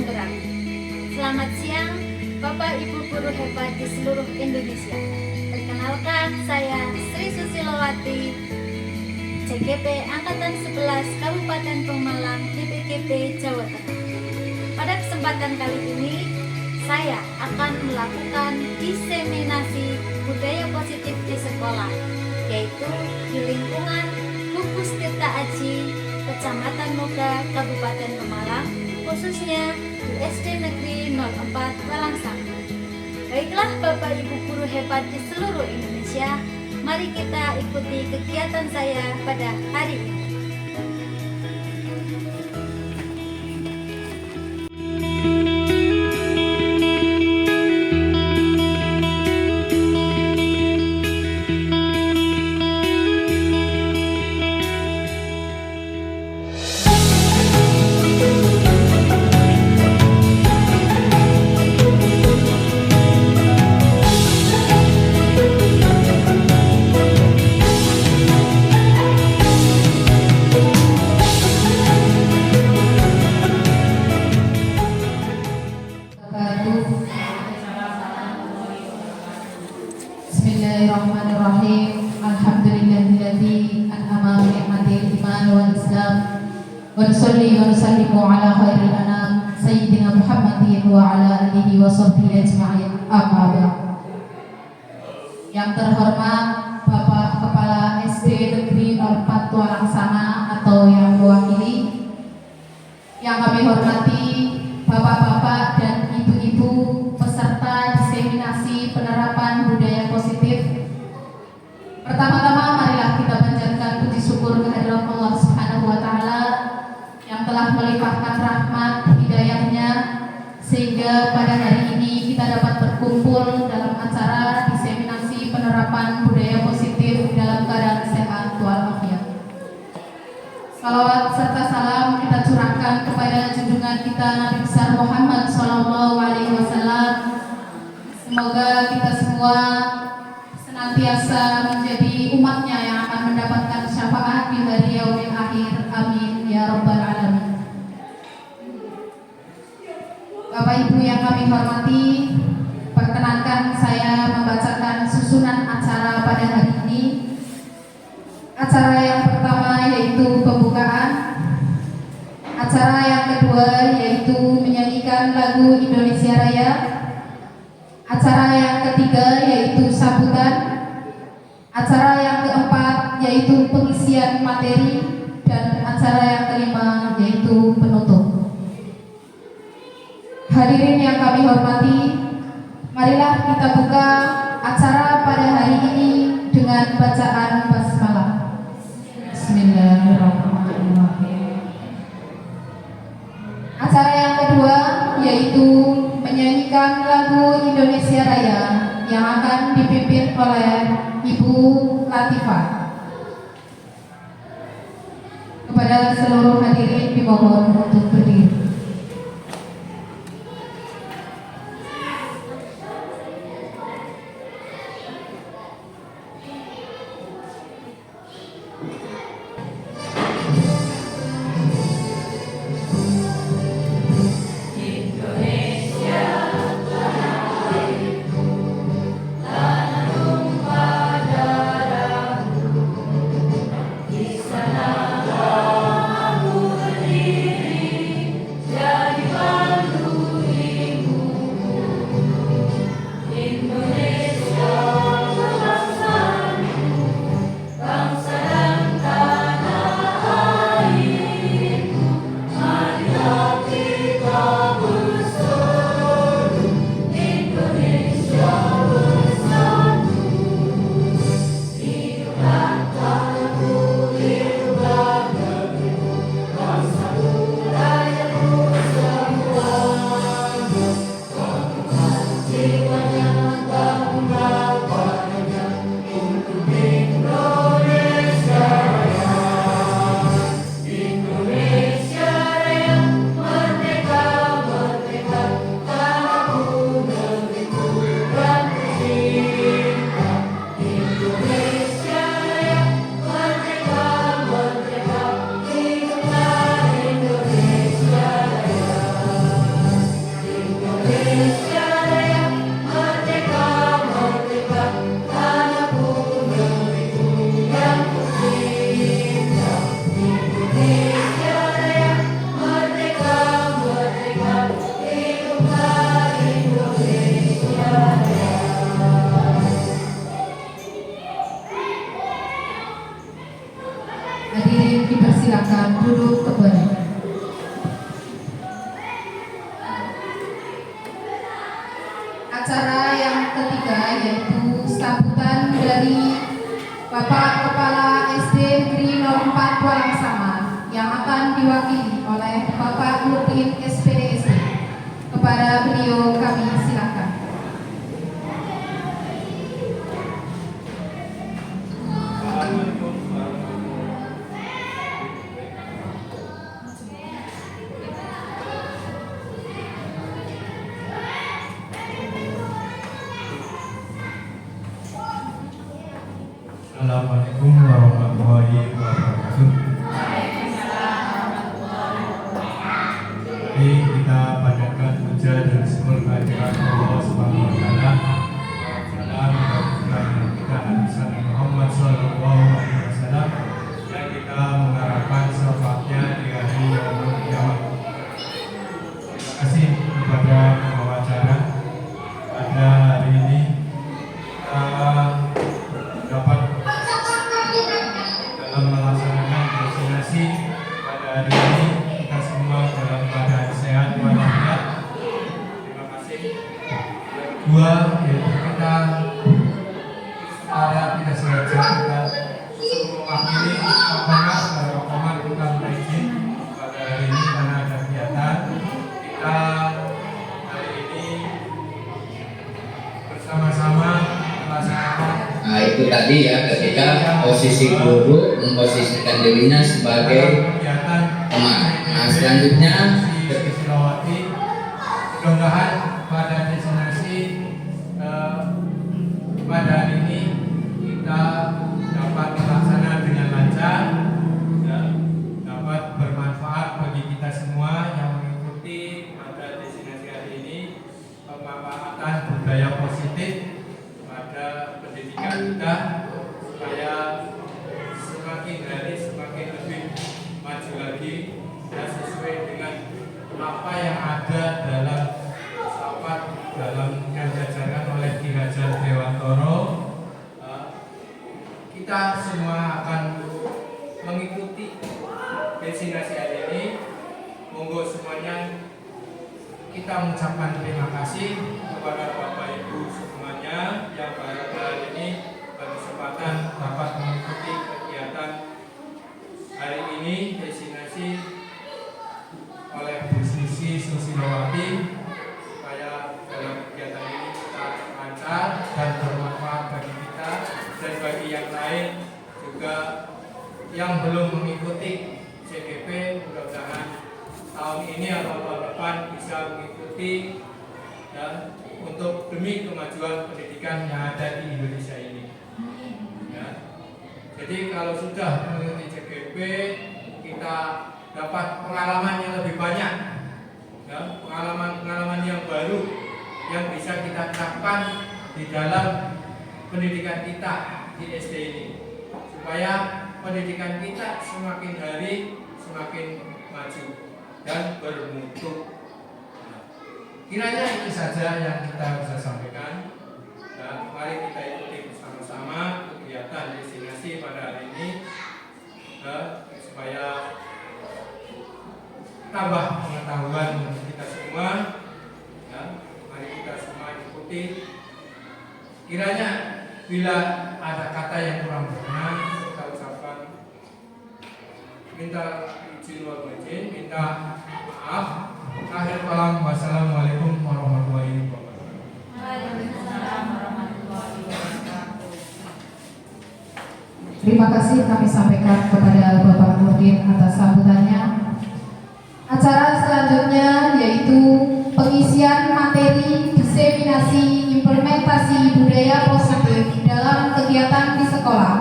berat. Selamat siang, Bapak Ibu guru hebat di seluruh Indonesia. Perkenalkan, saya Sri Susilowati, CGP Angkatan 11 Kabupaten Pemalang, DPKP Jawa Tengah. Pada kesempatan kali ini, saya akan melakukan diseminasi budaya positif di sekolah, yaitu di lingkungan Gugus Tirta Aji, Kecamatan Moga, Kabupaten Pemalang, khususnya di SD Negeri 04 Walangsang. Baiklah Bapak Ibu guru hebat di seluruh Indonesia, mari kita ikuti kegiatan saya pada hari ini. Bismillahirrahmanirrahim. Alhamdulillahilladzi an'ama bi ni'matil iman wal islam. Wa nusalli wa nusallimu ala khairil anam sayyidina Muhammadin wa ala alihi wa sahbihi ajma'in. Amma ba'd. Yang terhormat Bapak Kepala SD Negeri 04 Walangsana atau yang mewakili, yang kami hormati Bapak-bapak dan ibu-ibu peserta diseminasi penerapan budaya positif. Pertama-tama marilah kita panjatkan puji syukur kehadirat Allah Subhanahu wa taala yang telah melimpahkan rahmat hidayahnya sehingga pada hari ini kita dapat berkumpul dalam acara diseminasi penerapan budaya positif dalam keadaan sehat walafiat. Salawat serta salam kita curahkan kepada junjungan kita Nabi besar Muhammad SAW. Semoga kita semua senantiasa menjadi umatnya yang akan mendapatkan syafaat di hari yaumil akhir. Amin ya rabbal alamin. Bapak Ibu yang kami hormati, perkenankan saya membacakan susunan acara pada hari ini. Acara yang pertama yaitu pembukaan. Acara yang kedua yaitu menyanyikan lagu Indonesia Raya. Acara yang ketiga yaitu sambutan. Acara yang keempat yaitu pengisian materi. Dan acara yang kelima yaitu penutup. Hadirin yang kami hormati, marilah kita buka acara pada hari ini dengan bacaan basmalah. Bismillahirrahmanirrahim. Acara yang kedua yaitu menyanyikan lagu Indonesia Raya yang akan dipimpin oleh Ibu Latifah. Kepada seluruh hadirin dimohon untuk berdiri. ketiga yaitu sambutan dari Bapak Kepala SD Negeri 04 Walangsama yang akan diwakili oleh Bapak Nurdin SPDSD. Kepada beliau kami silakan. Assalamualaikum warahmatullahi wabarakatuh. Mari kita panjatkan puja dan syukur kehadirat Allah Subhanahu wa taala. Salam kepada kita Nabi Muhammad sallallahu alaihi wasallam yang kita mengharapkan syafaatnya di hari yaumul kiamat. Terima kasih kepada pembawa acara. Pada hari ini kita dapat dalam melaksanakan vaksinasi pada hari ini, kita semua dalam keadaan sehat walafiat. Terima kasih. Kedua, yaitu kita secara tidak sengaja kita mewakili Bapak kita izin pada hari ini karena ada kegiatan kita hari ini bersama-sama melaksanakan. Nah itu tadi ya, ketika posisi guru memposisikan dirinya sebagai teman. Nah selanjutnya Silawati, mudah-mudahan pada destinasi pada hari ini kita dapat melaksanakan dengan lancar, ya, dapat bermanfaat bagi kita semua yang mengikuti pada destinasi hari ini, pemanfaatan budaya positif pada pendidikan kita supaya semakin hari semakin lebih maju lagi dan sesuai dengan apa yang ada dalam filsafat dalam yang diajarkan oleh Ki Hajar Dewantoro. Kita semua akan mengikuti destinasi hari ini. Monggo semuanya kita mengucapkan terima kasih kepada Bapak Ibu semuanya yang pada hari ini berkesempatan dapat mengikuti kegiatan hari ini destinasi oleh Bu Sisi Susilowati, supaya dalam kegiatan ini kita lancar dan bermanfaat bagi kita dan bagi yang lain juga yang belum mengikuti CGP. Mudah-mudahan tahun ini atau tahun depan bisa mengikuti dan untuk demi kemajuan pendidikan yang ada di Indonesia ini. Ya. Jadi kalau sudah mengikuti CGP, kita dapat pengalaman yang lebih banyak, ya, pengalaman yang baru yang bisa kita terapkan di dalam pendidikan kita di SD ini, supaya pendidikan kita semakin hari semakin maju dan bermutu. Kiranya itu saja yang kita bisa sampaikan, dan mari kita ikuti bersama-sama kegiatan destinasi pada hari ini, supaya tambah pengetahuan kita semua. Ya, mari kita semua ikuti. Kiranya bila ada kata yang kurang berkenan, kita ucapkan minta izin wal faizin, minta maaf. Akhir kalam, wassalamualaikum warahmatullahi wabarakatuh. Waalaikumsalam warahmatullahi wabarakatuh. Terima kasih kami sampaikan kepada Bapak Nurdin atas sambutannya. Acara selanjutnya yaitu pengisian materi diseminasi implementasi budaya positif dalam kegiatan di sekolah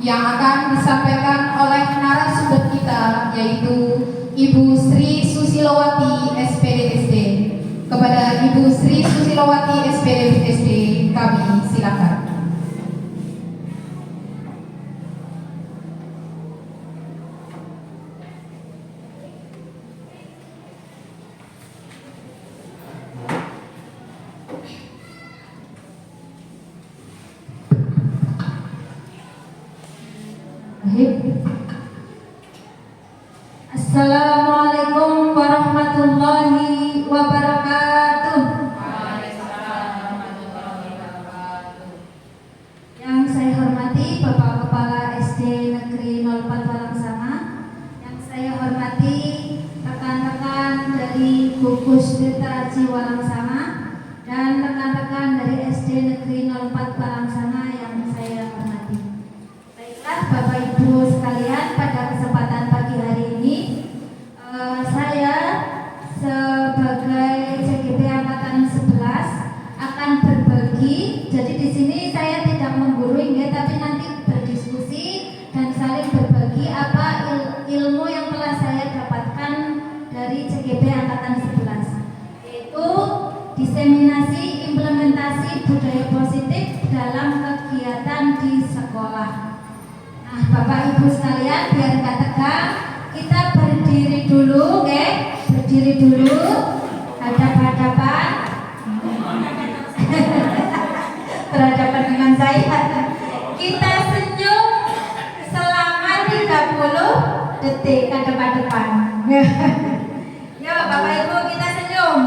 yang akan disampaikan oleh narasumber kita yaitu Ibu Sri Susilowati SPDSD. Kepada Ibu Sri Susilowati SPDSD kami silakan. Assalamualaikum warahmatullahi wabarakatuh. sebagai CGP angkatan 11 akan berbagi. Jadi di sini saya tidak menggurui ya, tapi nanti berdiskusi dan saling berbagi apa ilmu yang telah saya dapatkan dari CGP angkatan 11, yaitu diseminasi implementasi budaya positif dalam kegiatan di sekolah. Nah, Bapak Ibu sekalian, biar nggak tegang, kita berdiri dulu, oke? Berdiri dulu, hadap-hadapan, berhadapan dengan saya. Kita senyum selama 30 detik ke depan-depan. Yuk Bapak Ibu, kita senyum.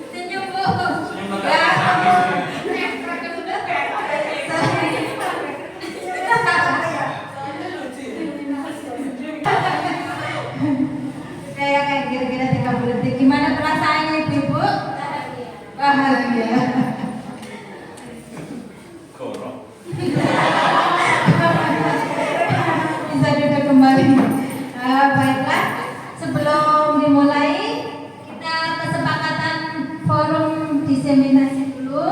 Senyum Bu. Ya. Kayak kira-kira 30 detik. Gimana perasaannya Ibu? Bahagia. Bisa duduk kembali. Baiklah, sebelum dimulai kita kesepakatan forum diseminasi dulu.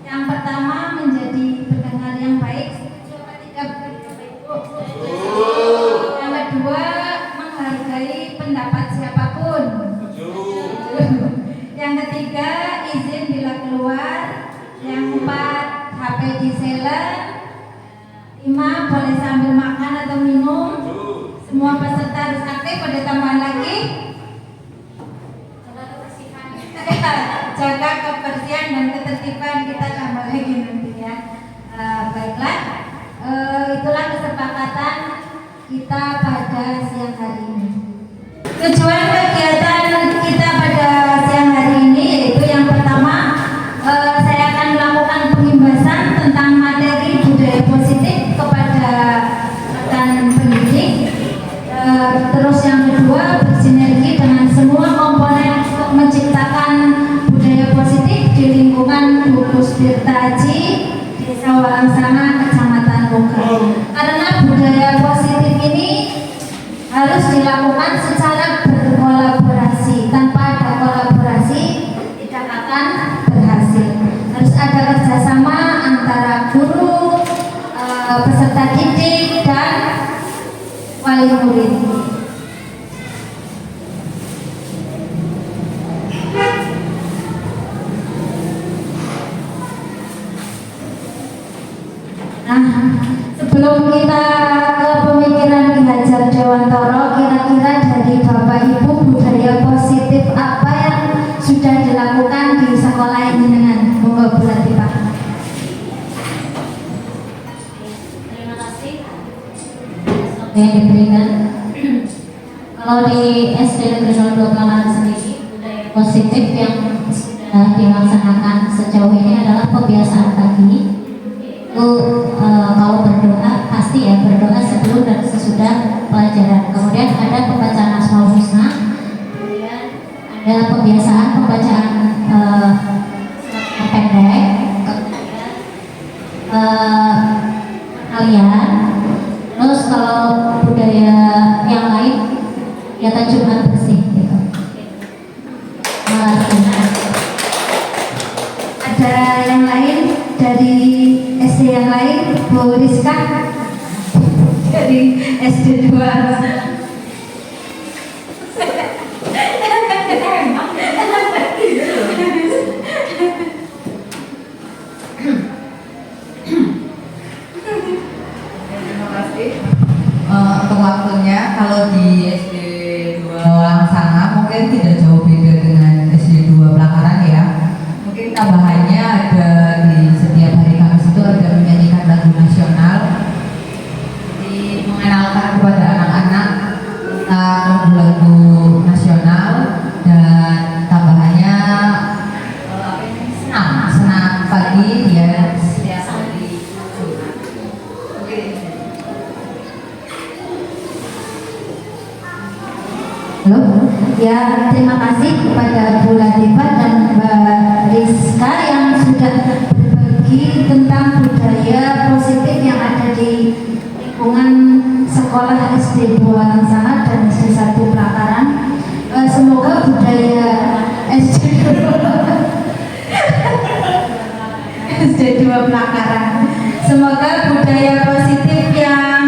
Yang pertama menjadi pendengar yang baik. Setuju apa tidak Bapak Ibu? Yang kedua menghargai pendapat siapapun. Yang ketiga izin bila keluar. Yang keempat HP di silent. 5 boleh sambil makan atau minum. Semua peserta harus aktif. Ada tambahan lagi? Jaga kebersihan dan ketertiban, kita tambah lagi nanti ya. Baiklah, itulah kesepakatan kita pada siang hari ini. Tujuan kegiatan kita pada siang hari ini yaitu yang pertama, saya akan melakukan pengimbasan tentang materi budaya positif kepada rekan pendidik. Terus yang kedua, bersinergi dengan semua komponen untuk menciptakan budaya positif di lingkungan Gugus Tirta Aji, Desa Walangsana, Kecamatan Bogor. Karena budaya positif ini harus dilakukan secara berkolaborasi. Tanpa ada kolaborasi tidak akan berhasil. Harus ada kerjasama antara guru, peserta didik dan wali murid. Nah, sebelum kita ke pemikiran Ki Hajar Dewantoro, kira-kira dari Bapak Ibu budaya positif apa yang sudah dilakukan di sekolah ini dengan Monggo Bu Latifah. Terima kasih yang diberikan. Kalau di SD Negeri 02 Pelamaran sendiri, budaya positif yang sudah dilaksanakan sejauh ini adalah kebiasaan pagi. Itu kalau berdoa pasti ya berdoa sebelum dan sesudah pelajaran. Kemudian ada pembacaan Asmaul Husna. Kemudian ada kebiasaan pembacaan pendek. Kemudian kalian. Terus kalau budaya yang lain kegiatan Jumat bersih gitu. Ada yang lain dari SD yang lain, Bu Rizka dari SD 2. Terima kasih untuk waktunya. Kalau di SD 2 Walangsana mungkin tidak jauh beda dengan SD 2 Pelakaran ya. Mungkin tambahannya ada di setiap hari Kamis itu ada menyanyikan lagu nasional, jadi mengenalkan kepada anak-anak tentang lagu nasional, dan tambahannya senam pagi dia setiap hari Jumat. Oke. Halo, ya terima kasih kepada Bu Latifah dan Mbak Rizka yang sudah berbagi tentang budaya positif yang ada di lingkungan sekolah. sekolah SD 2 Langsangat dan SD 1 Pelakaran. Semoga budaya SD 2 Pelakaran, semoga budaya positif yang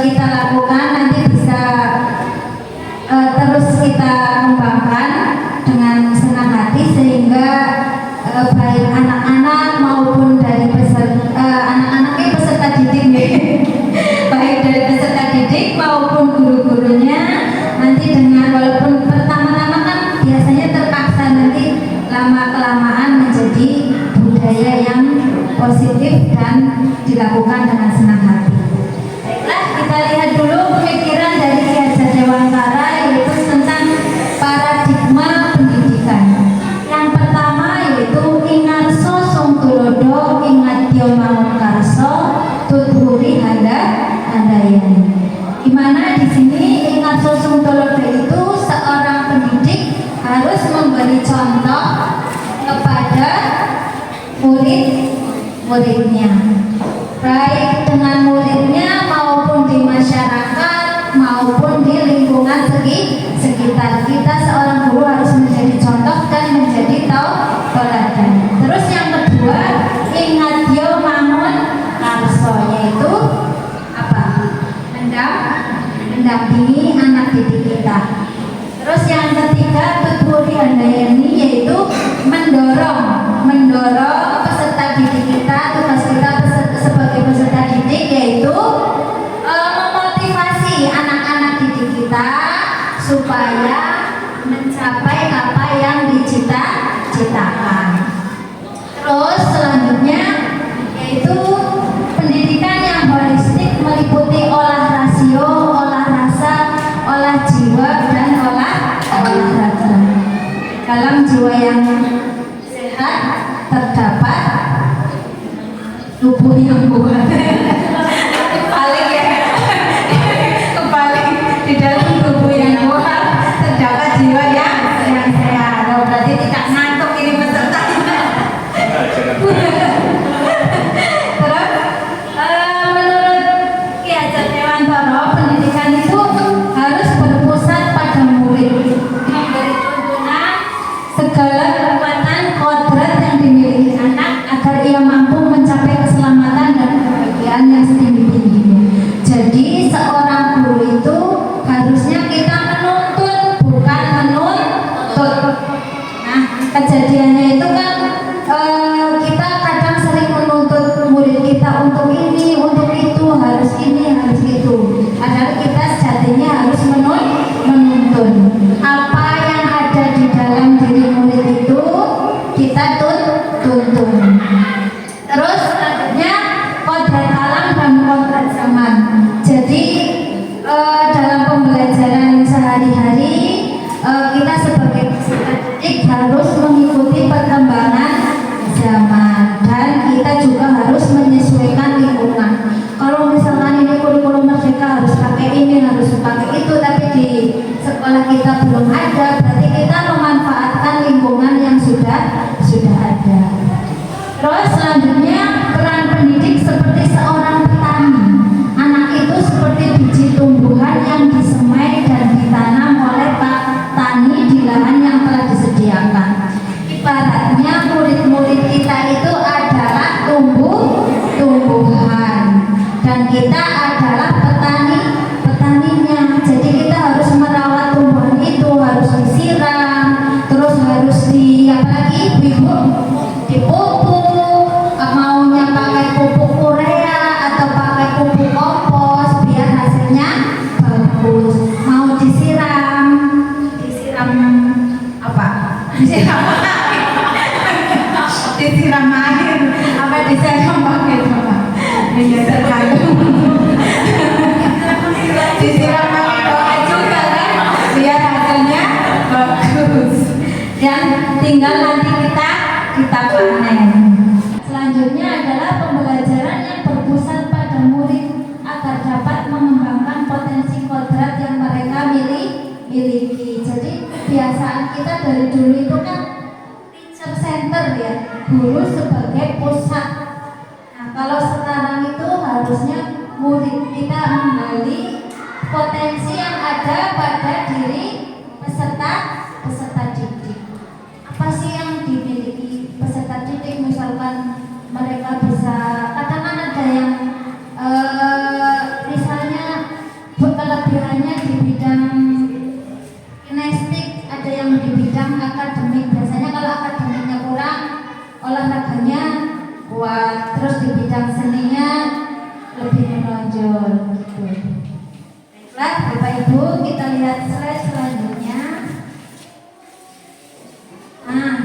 kita lakukan nanti bisa terus kita kembangkan dengan senang hati, sehingga baik anak-anak maupun dari anak-anaknya peserta didik baik dari peserta didik maupun guru-gurunya nanti dengan, walaupun pertama-tama kan biasanya terpaksa, nanti lama-kelamaan menjadi budaya yang positif dan dilakukan dengan senang hati. Baiklah, kita lihat dulu pemikiran dari Ki Hajar Dewantara, yaitu tentang paradigma pendidikan. Yang pertama yaitu ingarso sung tulodo ingatio mangun karso tuthuri handayani. Di mana di sini ingarso sung tulodo itu seorang pendidik harus memberi contoh kepada murid-muridnya, baik dengan muridnya maupun di masyarakat maupun di lingkungan sekitar. Kita seorang guru harus menjadi contoh dan menjadi tauladan. Terus yang kedua, ingatio mangun karso, yaitu apa? Mendampingi anak didik kita. Terus yang ketiga, tuthuri handayani, yaitu mendorong peserta didik kita. Tugas kita sebagai peserta didik yaitu memotivasi anak-anak didik kita supaya mencapai apa yang dicita-citakan. Terus selanjutnya yaitu pendidikan yang holistik, meliputi olah rasio, olah rasa, olah jiwa, dan olah raga. Dalam jiwa yang sehat terdapat tubuh yang kuat. Kebalik ya, kebalik. Di dalam tubuh yang kuat terdapat jiwa yang sehat. Oh, berarti tidak ngantuk ini pesertanya. Terus menurut Ki Hajar Dewantara, pendidikan itu harus berpusat pada murid, memberi tuntunan segala kekuatan kodrat yang dimiliki anak agar ia mampu mencapai keselamatan dan kebahagiaan yang setinggi-tingginya. Jadi seorang guru itu harusnya kita menuntun, bukan menuntut. Nah, kejadiannya itu kan kita kadang sering menuntut murid kita untuk ini, untuk itu, harus ini, harus itu. Padahal kita sejatinya harus menuntun. Apa yang ada di dalam diri murid itu kita tuntun. Terus selanjutnya kodrat alam dan kodrat zaman. Jadi dalam pembelajaran sehari-hari kita sebagai peserta didik harus mengikuti perkembangan zaman, dan kita juga harus menyesuaikan lingkungan. Kalau misalkan ini kurikulum merdeka harus pakai ini, harus pakai itu, tapi di sekolah kita belum ada, berarti kita memanfaatkan lingkungan yang sudah ada. Terus selanjutnya peran pendidik seperti seorang petani. Anak itu seperti biji tumbuhan yang disemai dan ditanam oleh petani di lahan yang telah disediakan. Ibaratnya murid-murid kita itu adalah tumbuhan dan kita adalah petaninya. Jadi kita harus merawat tumbuhan itu, harus disiram, terus harus dipupuk, maunya pakai pupuk urea atau pakai pupuk kompos biar hasilnya bagus. Mau disiram apa? Disiram air apa disiram pakai apa? Ini tergantung. Disiram pakai doa juga kan, biar hasilnya bagus. Dan tinggal nanti kita panen. Selanjutnya adalah pembelajaran yang berpusat pada murid agar dapat mengembangkan potensi kodrat yang mereka miliki. Jadi kebiasaan kita dari dulu itu kan teacher center ya, guru sebagai pusat. Nah, kalau sekarang itu harusnya murid, kita menggali potensi yang ada pada diri peserta didik. Apa sih yang dimiliki peserta didik? Misalkan mereka bisa, kadang kan ada yang misalnya kelebihannya di bidang kinestik, ada yang di bidang akademik. Biasanya kalau akademiknya kurang, olahraganya kuat, terus di bidang seninya lebih menonjol gitu. Baiklah Bapak Ibu, kita lihat slide selanjutnya. Nah,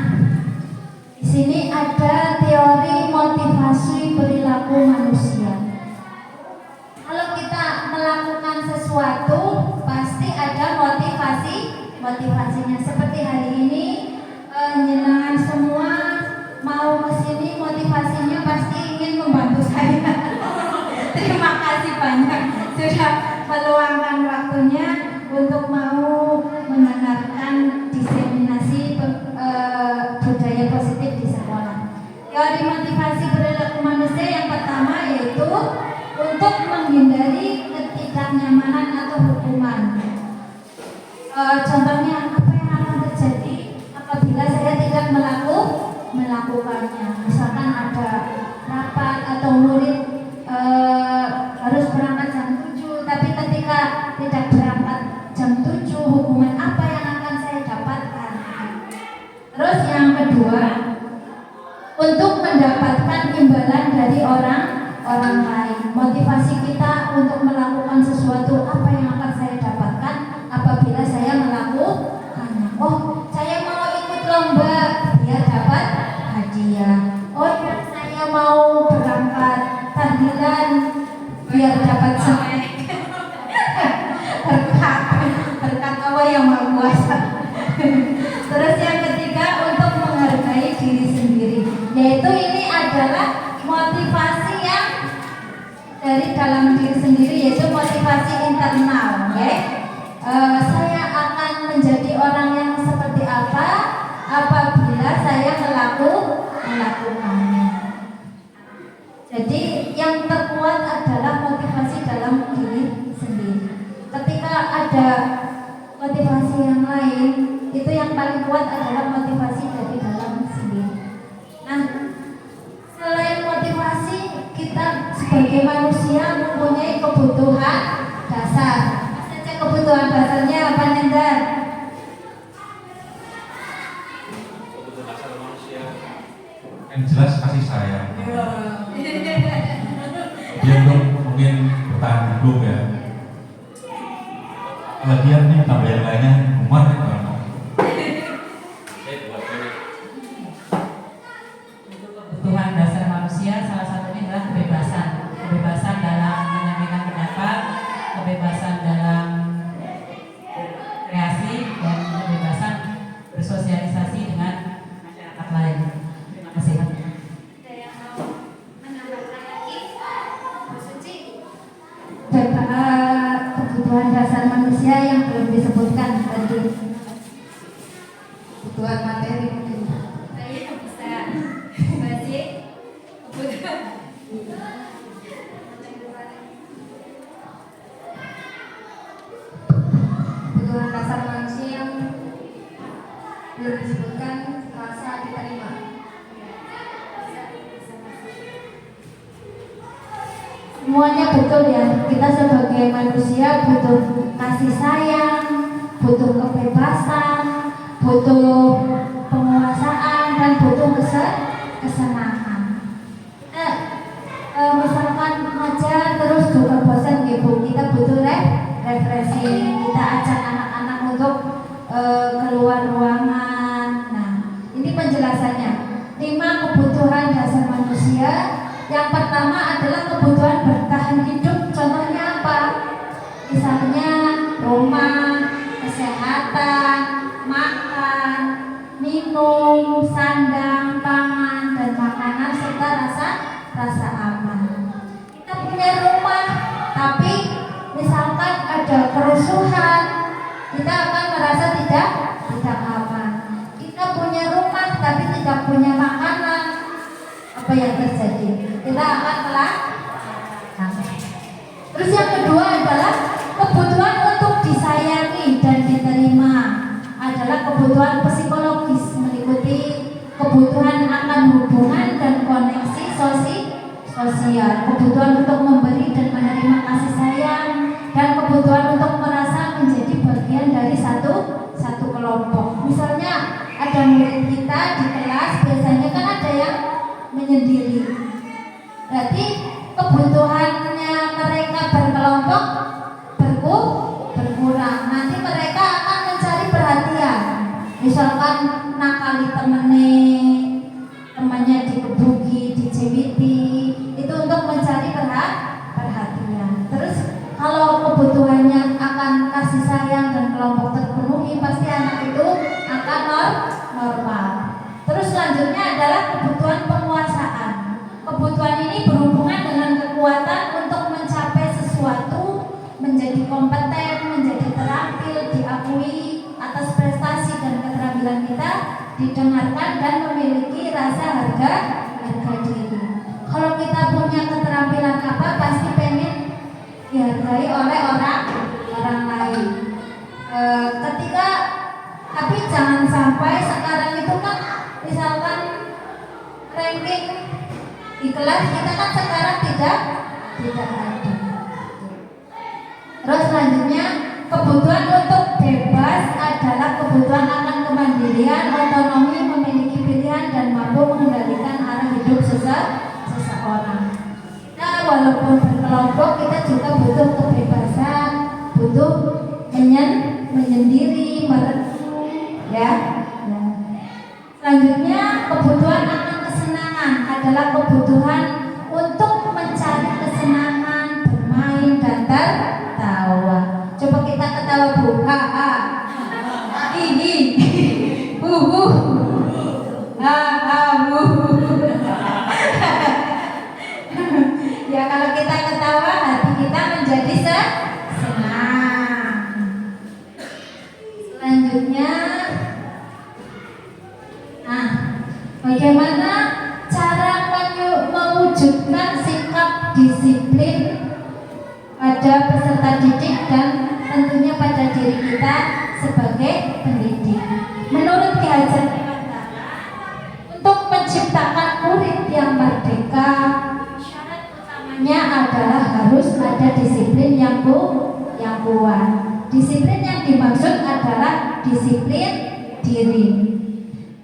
di sini ada teori motivasi perilaku manusia. Kalau kita melakukan sesuatu, pasti ada motivasinya. Seperti hari ini, jenengan semua mau kesini, motivasinya pasti ingin membantu saya. Terima kasih banyak sudah meluangkan waktunya untuk mau mendengarkan diseminasi budaya positif di sekolah. Teori motivasi perilaku manusia yang pertama yaitu untuk menghindari ketidaknyamanan atau hukuman. Contohnya, apa yang akan terjadi apabila saya tidak melakukannya? Misalkan ada rapat atau murid harus berangkat jam 7, tapi ketika tidak berangkat jam 7, hukuman apa yang akan saya dapatkan? Terus yang kedua, untuk mendapatkan imbalan dari orang lain. Motivasi kita untuk melakukan sesuatu, apa yang akan saya dapatkan apabila saya melakukannya? Oh, saya mau ikut lomba biar dapat hadiah. Oh ya, saya mau berangkat tahlilan biar dapat semen. berkat Allah yang Maha Kuasa. Terus yang ketiga, untuk menghargai diri sendiri, yaitu ini adalah motivasi yang dari dalam diri sendiri, yaitu motivasi internal. Saya akan menjadi orang yang seperti apa apabila saya melakukannya. Jadi yang terkuat adalah motivasi dalam diri sendiri. Ketika ada motivasi yang lain, itu yang paling kuat adalah motivasi dari dalam sendiri. Nah, selain motivasi, kita sebagai manusia mempunyai kebutuhan dasar. Apa saja kebutuhan dasarnya, Pak Nendar? Kebutuhan dasar manusia yang jelas kasih sayang. Dia mungkin bertahan hidup ya. Lagian nih tambah yang lainnya umar ya. Kebutuhan dasar manusia salah satunya adalah kebebasan dalam menyampaikan pendapat, kebebasan dalam kreasi, dan kebebasan bersosialisasi dengan masyarakat lain. Terima kasih. Ada yang mau menambahkan lagi? Bu Suci? Kebutuhan dasar manusia yang belum disebutkan tadi. Kebutuhan materi mungkin. Saya bisa masih kebutuhan. Kebutuhan dasar manusia yang belum disebutkan, rasa diterima. Semuanya betul ya. Kita sebagai manusia butuh kasih sayang, butuh kebebasan, butuh penguasaan, dan butuh kesenangan. Misalkan ngajar terus juga bosan gitu, kita butuh refreshing. Kita ajak anak-anak untuk keluar ruangan. Nah, ini penjelasannya. 5 kebutuhan dasar manusia. Yang pertama adalah kebutuhan bertahan hidup. Contohnya apa? Misalnya rumah, kesehatan, makan, minum, sandang, pangan, dan makanan, serta rasa aman. Kita punya rumah, tapi misalkan ada kerusuhan, kita akan merasa tidak aman. Kita punya rumah, tapi tidak punya makanan, apa yang terjadi? Kita akan Terus yang kedua adalah kebutuhan untuk disayangi dan diterima, adalah kebutuhan psikologis meliputi kebutuhan akan hubungan dan koneksi sosial, kebutuhan untuk memberi dan menerima kasih sayang, dan kebutuhan untuk merasa menjadi bagian dari satu kelompok. Misalnya ada murid kita di kelas, biasanya kan ada yang menyendiri. Berarti kebutuhannya mereka berkelompok berkurang. Nanti mereka akan mencari perhatian. Misalkan nakali temannya dikebuki, dicewiti, itu untuk mencari perhatian. Terus kalau kebutuhannya akan kasih sayang dan kelompok terpenuhi, pasti anak itu akan normal. Terus selanjutnya adalah kebutuhan penguasaan. Kebutuhan ini berhubungan dengan kekuatan untuk mencapai sesuatu, menjadi kompeten, menjadi terampil, diakui atas prestasi dan keterampilan kita, didengarkan dan memiliki rasa harga diri. Kalau kita punya keterampilan apa, pasti pengen dihargai oleh orang lain. Tapi jangan sampai sekarang itu kan, misalkan ranking di kelas kita kan sekarang tidak ada. Terus selanjutnya kebutuhan untuk bebas adalah kebutuhan akan kemandirian, otonomi, memiliki pilihan dan mampu mengendalikan arah hidup seseorang. Nah, walaupun berkelompok kita juga butuh kebebasan, butuh menyendiri, merenung, ya. Selanjutnya kebutuhan akan kesenangan adalah kebutuhan untuk mencari kesenangan, bermain dan tertawa. Coba kita ketawa Bu, ha ha, hi hu hu, ha ha hu. Ya, kalau kita ketawa, hati kita menjadi senang. Selanjutnya, bagaimana cara mewujudkan sikap disiplin pada peserta didik dan tentunya pada diri kita sebagai pendidik. Menurut Ki Hajar Dewantara, untuk menciptakan murid yang merdeka, syarat utamanya adalah harus ada disiplin yang kuat. Disiplin yang dimaksud adalah disiplin diri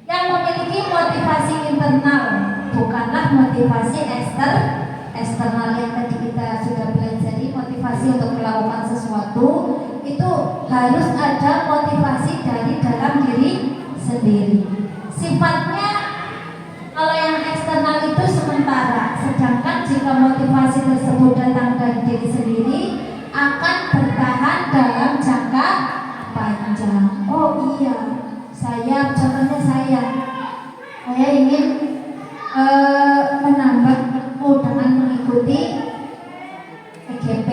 yang memiliki motivasi internal, bukanlah motivasi eksternal yang tadi kita sudah pelajari. Motivasi untuk melakukan sesuatu itu harus ada motivasi dari dalam diri sendiri. Sifatnya kalau yang eksternal itu sementara, sedangkan jika motivasi tersebut datang dari diri sendiri akan bertahan dalam jangka panjang. Oh iya, contohnya saya ingin menambah ilmu dengan mengikuti PGP.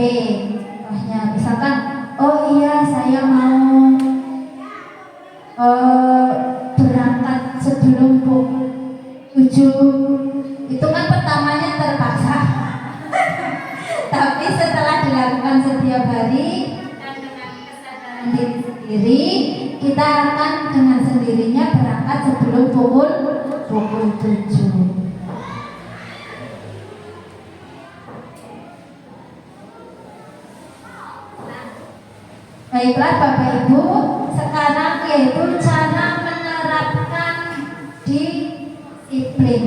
Misalkan, oh iya saya mau berangkat sebelum pukul 7. Itu kan pertamanya terpaksa. Tapi setelah dilakukan setiap hari dan dengan kesadaran diri sendiri, kita akan dengan sendirinya berangkat sebelum pukul 7. Baiklah Bapak Ibu, sekarang yaitu cara menerapkan disiplin.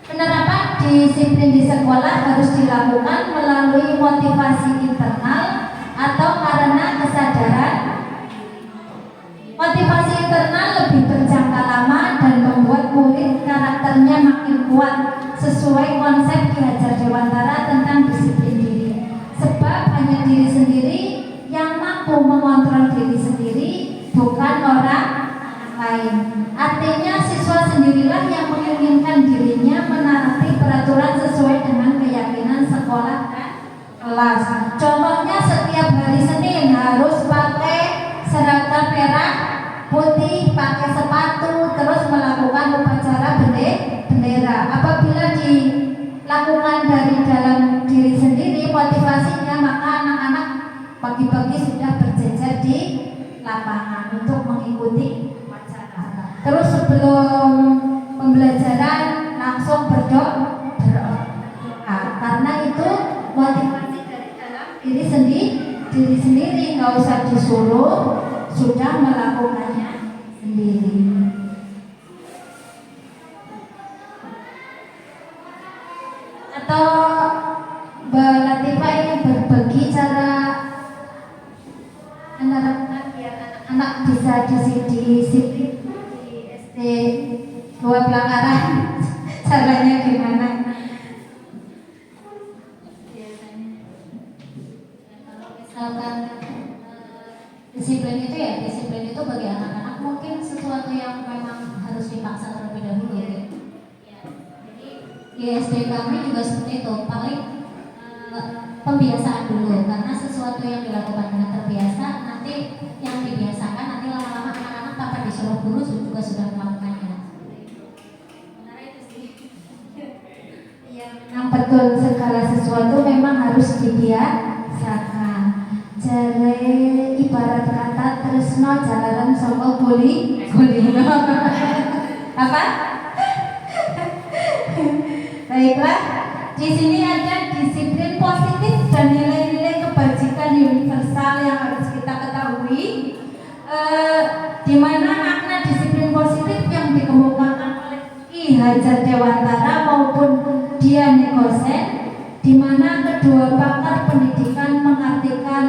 Penerapan disiplin di sekolah harus dilakukan melalui motivasi internal atau karena kesadaran. Motivasi internal lebih berjangka lama dan membuat murid karakternya makin kuat sesuai konsep Ki Hajar Dewantara tentang disiplin diri. Sebab hanya diri sendiri yang mampu mengontrol diri sendiri, bukan orang lain. Artinya siswa sendirilah yang menginginkan dirinya menaati peraturan sesuai dengan keyakinan sekolah dan kelas. Contohnya setiap hari Senin harus pakai seragam merah putih, pakai sepatu, terus melakukan upacara bendera. Apabila dilakukan dari dalam diri sendiri, motivasi pagi-pagi sudah berjejer di lapangan untuk mengikuti upacara. Terus sebelum pembelajaran langsung berdoa karena itu motivasi dari dalam diri sendiri, nggak usah disuruh, sudah melakukannya sendiri. Atau Mbak Latifah ingin berbagi cara anak-anak bisa disiplin di SD 2 Pelanggaran. Caranya gimana? Kalau misalkan disiplin itu bagi anak-anak mungkin sesuatu yang memang harus dipaksa terlebih dahulu ya. Jadi di SD kami juga seperti itu, paling pembiasaan dulu, karena sesuatu yang dilakukan dengan terbiasa nanti yang dibiasakan nanti lama-lama anak-anak tanpa disuruh guru juga sudah melakukannya. Benar itu sih. Yang betul, segala sesuatu memang harus dibiasakan. Jare ibarat kata tresno jalaran saka guli. Apa? Baiklah, di sini ada disiplin positif dan nilai-nilai kebajikan universal yang harus kita ketahui. Di mana makna disiplin positif yang dikemukakan oleh Ki Hajar Dewantara maupun Dian Nicosen, di mana kedua pakar pendidikan mengartikan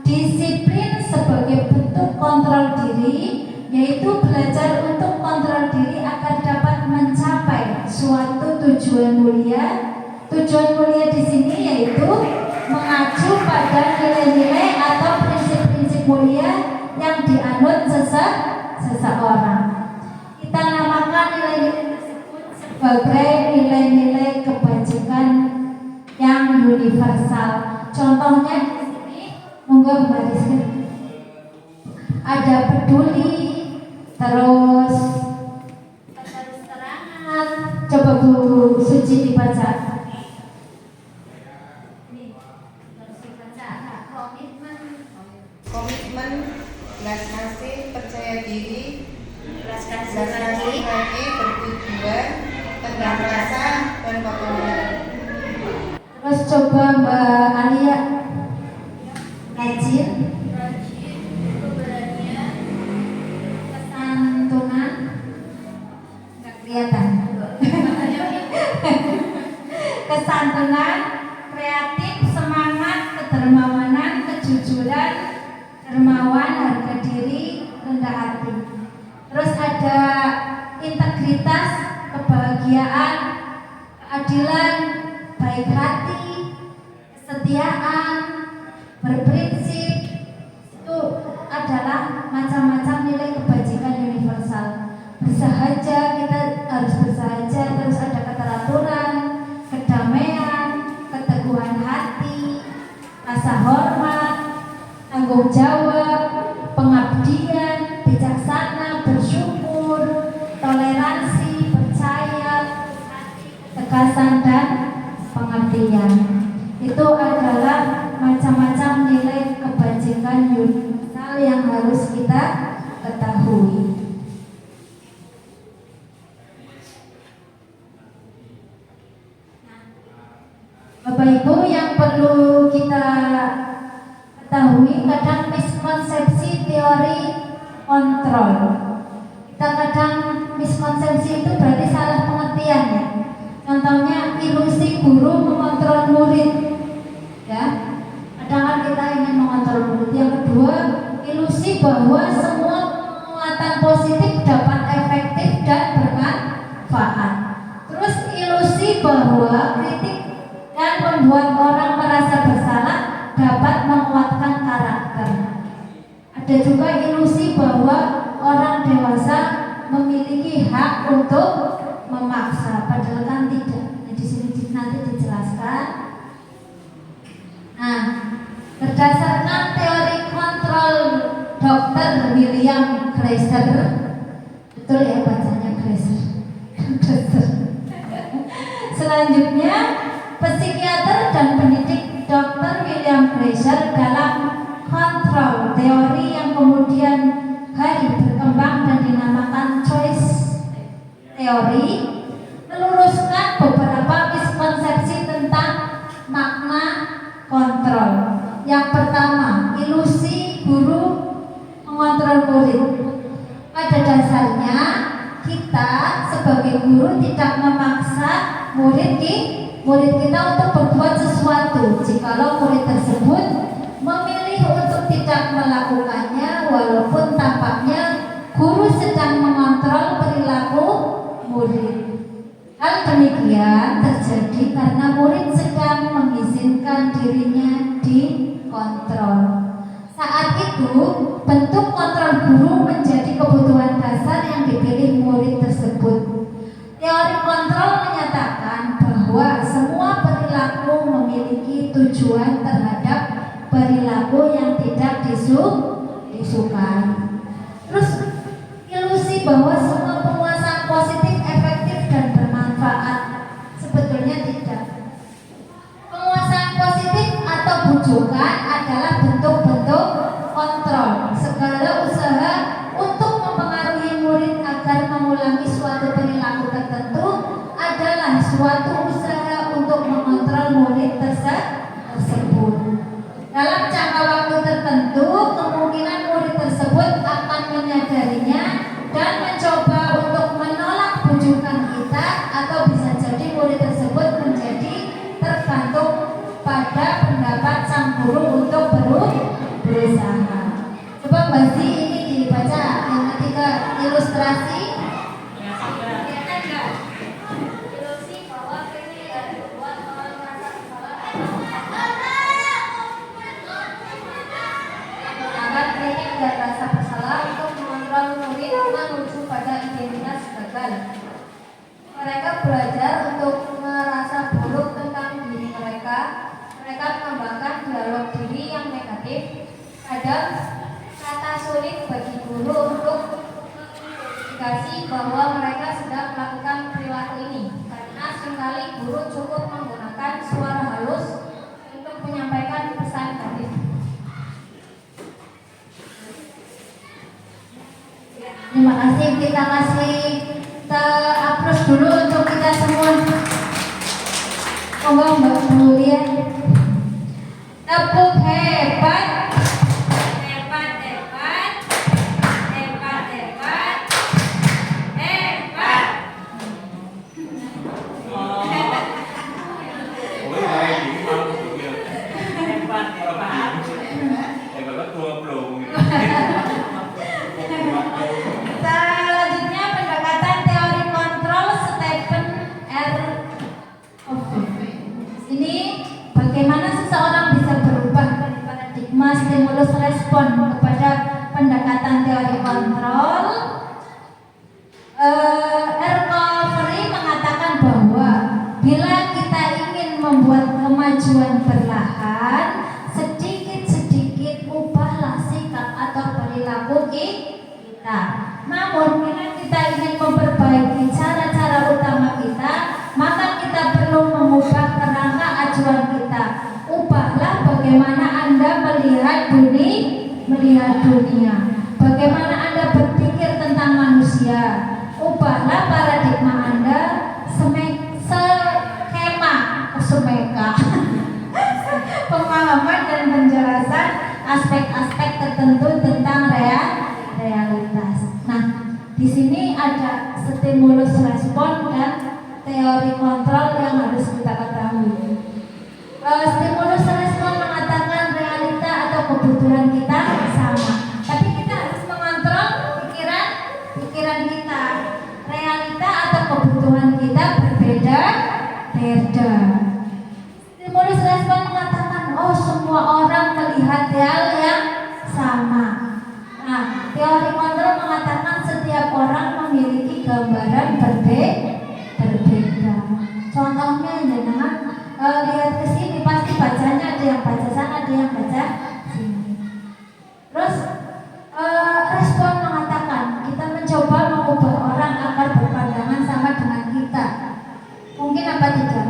disiplin sebagai bentuk kontrol diri, yaitu belajar untuk kontrol diri agar dapat mencapai suatu tujuan mulia. Tujuan mulia di sini yaitu mengacu pada nilai-nilai atau prinsip-prinsip mulia yang dianut seseorang. Kita namakan nilai-nilai tersebut sebagai nilai-nilai kebajikan yang universal. Contohnya di sini, monggo Mbak Rizky. Ada peduli, terus terangan. Coba Bu Suci dibaca. Ini harus dibaca. Komitmen, belas kasih, percaya diri, Belas kasih belas kasih lagi, bertujuan, tegar rasa, dan komitmen. Terus coba Mbak Alia. Rajin, keberanian, kesantunan, nggak kelihatan. Kesantunan, kreatif, semangat, kedermawanan, kejujuran, dermawan, harga diri, rendah hati. Terus ada integritas, kebahagiaan, keadilan, baik hati, kesetiaan, berprinsip. Itu adalah macam-macam nilai kebajikan universal. Bersahaja, kita harus bersahaja. Terus ada keteraturan, kedamaian, keteguhan hati, rasa hormat, tanggung jawab, pengabdian, bijaksana, bersyukur, toleransi, percaya, tegasan, dan pengabdian. Itu adalah macam-macam nilai kebajikan universal yang harus kita ketahui. Bapak Ibu, yang perlu kita ketahui, kadang miskonsepsi teori kontrol. Kita kadang miskonsepsi itu berarti salah pengertian ya. Contohnya ilusi guru mengontrol murid. Ya, kadang kan kita ingin mengontrol murid. Yang kedua, ilusi bahwa semua penguatan positif dapat efektif dan bermanfaat. Terus ilusi bahwa kritik dan membuat orang merasa bersalah dapat menguatkan karakter. Ada juga ilusi bahwa orang dewasa memiliki hak untuk memaksa, padahal kan tidak. Nah, di sini nanti dijelaskan. Nah, berdasarkan teori kontrol Dr. William Glasser, betul ya bacanya Glasser. Selanjutnya, psikiater dan pendidik Dr. William Glasser dalam teori, meluruskan beberapa miskonsepsi tentang makna kontrol. Yang pertama, ilusi guru mengontrol murid. Pada dasarnya kita sebagai guru tidak memaksa murid kita untuk berbuat sesuatu. Jikalau murid tersebut memilih untuk tidak melakukannya, walaupun tampaknya guru sedang mengontrol perilaku murid. Hal demikian terjadi karena murid sedang mengizinkan dirinya dikontrol. Saat itu, bentuk kontrol guru menjadi kebutuhan dasar yang dipilih murid tersebut. Teori kontrol menyatakan bahwa semua perilaku memiliki tujuan terhadap perilaku yang tidak disukai. Terus ilusi bahwa semua penguasaan positif efektif dan bermanfaat, sebetulnya tidak. Penguasaan positif atau bujukan adalah bentuk-bentuk kontrol. Segala usaha untuk mempengaruhi murid agar mengulangi suatu perilaku tertentu adalah suatu usaha untuk mengontrol murid tersebut. Dalam jangka waktu tertentu, kemungkinan murid tersebut akan menyadarinya dan mencoba untuk menolak bujukan kita, atau bisa jadi murid tersebut menjadi tergantung pada pendapat sang guru untuk berusaha. Coba Mbak Zi, ini dibaca yang ketiga, ilustrasi. Ilusi bahwa ini buat orang merasa bersalah menggunakan teknik dan rasa bersalah untuk mengontrol murid menuju pada identitas gagal. Mereka belajar untuk merasa buruk tentang diri mereka. Mereka mengembangkan dialog diri yang negatif. Kadang kata sulit bagi guru untuk mengidentifikasi bahwa mereka sedang melakukan perilaku ini, karena seringkali guru cukup menggunakan suara halus untuk menyampaikan pesan negatif. Terima kasih, kita kasih aplaus dulu untuk kita semua. Monggo Mbak Mulia. Tepuk hebat. Hebat, hebat. Hebat, hebat. Hebat. Selanjutnya pendekatan teori kontrol Stephen R. Covey. Ini bagaimana seseorang bisa berubah dari paradigma stimulus respon kepada pendekatan teori kontrol. R. Covey mengatakan bahwa bila kita ingin membuat kemajuan perlahan, sedikit-sedikit ubahlah sikap atau perilaku kita. Namun bila kita ingin memperbaiki cara-cara utama kita, maka kita perlu mengubah kerangka acuan kita. Ubahlah bagaimana Anda melihat dunia, bagaimana Anda berpikir tentang manusia. Ubahlah paradigma Anda, pemahaman dan penjelasan aspek-aspek tertentu tentang realitas. Nah, di sini ada stimulus respon dan teori kontrol yang harus kita ketahui. Stimulus respon mengatakan realita atau kebutuhan kita sama, tapi kita harus mengontrol pikiran kita. Realita atau kebutuhan kita berbeda. Stimulus respon mengatakan, oh, semua orang melihat hal yang sama. Nah, teori kontrol mengatakan setiap orang memiliki gambaran berbeda. Contohnya, jangan lihat ke sini, pasti bacanya ada yang baca sana, ada yang baca sini. Terus respon mengatakan kita mencoba mengubah orang agar berpandangan sama dengan kita. Mungkin apa tidak?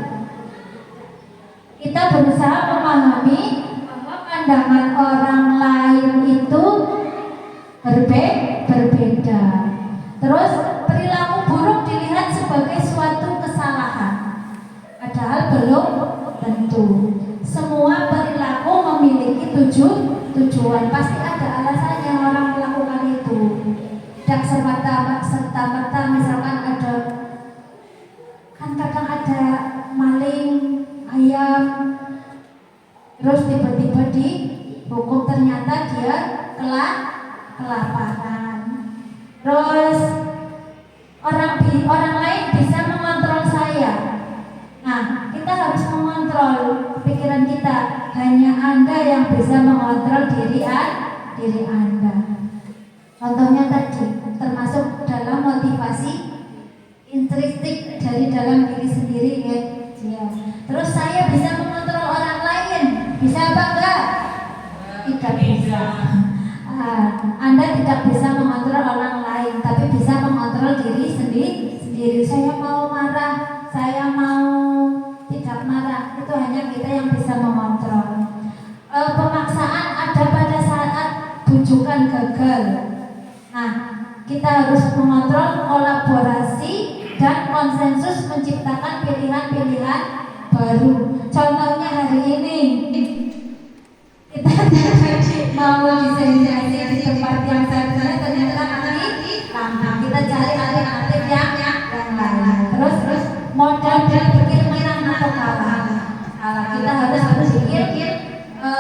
Kita berusaha memahami bahwa pandangan orang lain Tuhan, pasti ada alasannya orang melakukan itu. Tidak serta-merta misalkan ada, kan kadang ada maling ayam, terus tiba-tiba dihukum, ternyata dia kelaparan. Terus orang lain bisa mengontrol saya. Nah, kita harus mengontrol pikiran kita. Hanya Anda yang bisa mengontrol diri Anda. Contohnya tadi, termasuk dalam motivasi intrinsik dari dalam diri sendiri ya. Terus saya bisa mengontrol orang lain, bisa apa enggak? Tidak bisa. Anda tidak bisa mengontrol orang lain, tapi bisa mengontrol diri sendiri. Saya mau marah, saya mau tidak marah, itu hanya kita yang bisa mengontrol. Pemaksaan ada pada saat bujukan gagal. Nah, kita harus mengontrol kolaborasi dan konsensus menciptakan pilihan-pilihan baru. Contohnya hari ini kita mau diserialisasi di tempat yang saya ternyata kita cari alternatif yang lain. Terus modal dan pikir menang atau kalah. Kita harus berpikir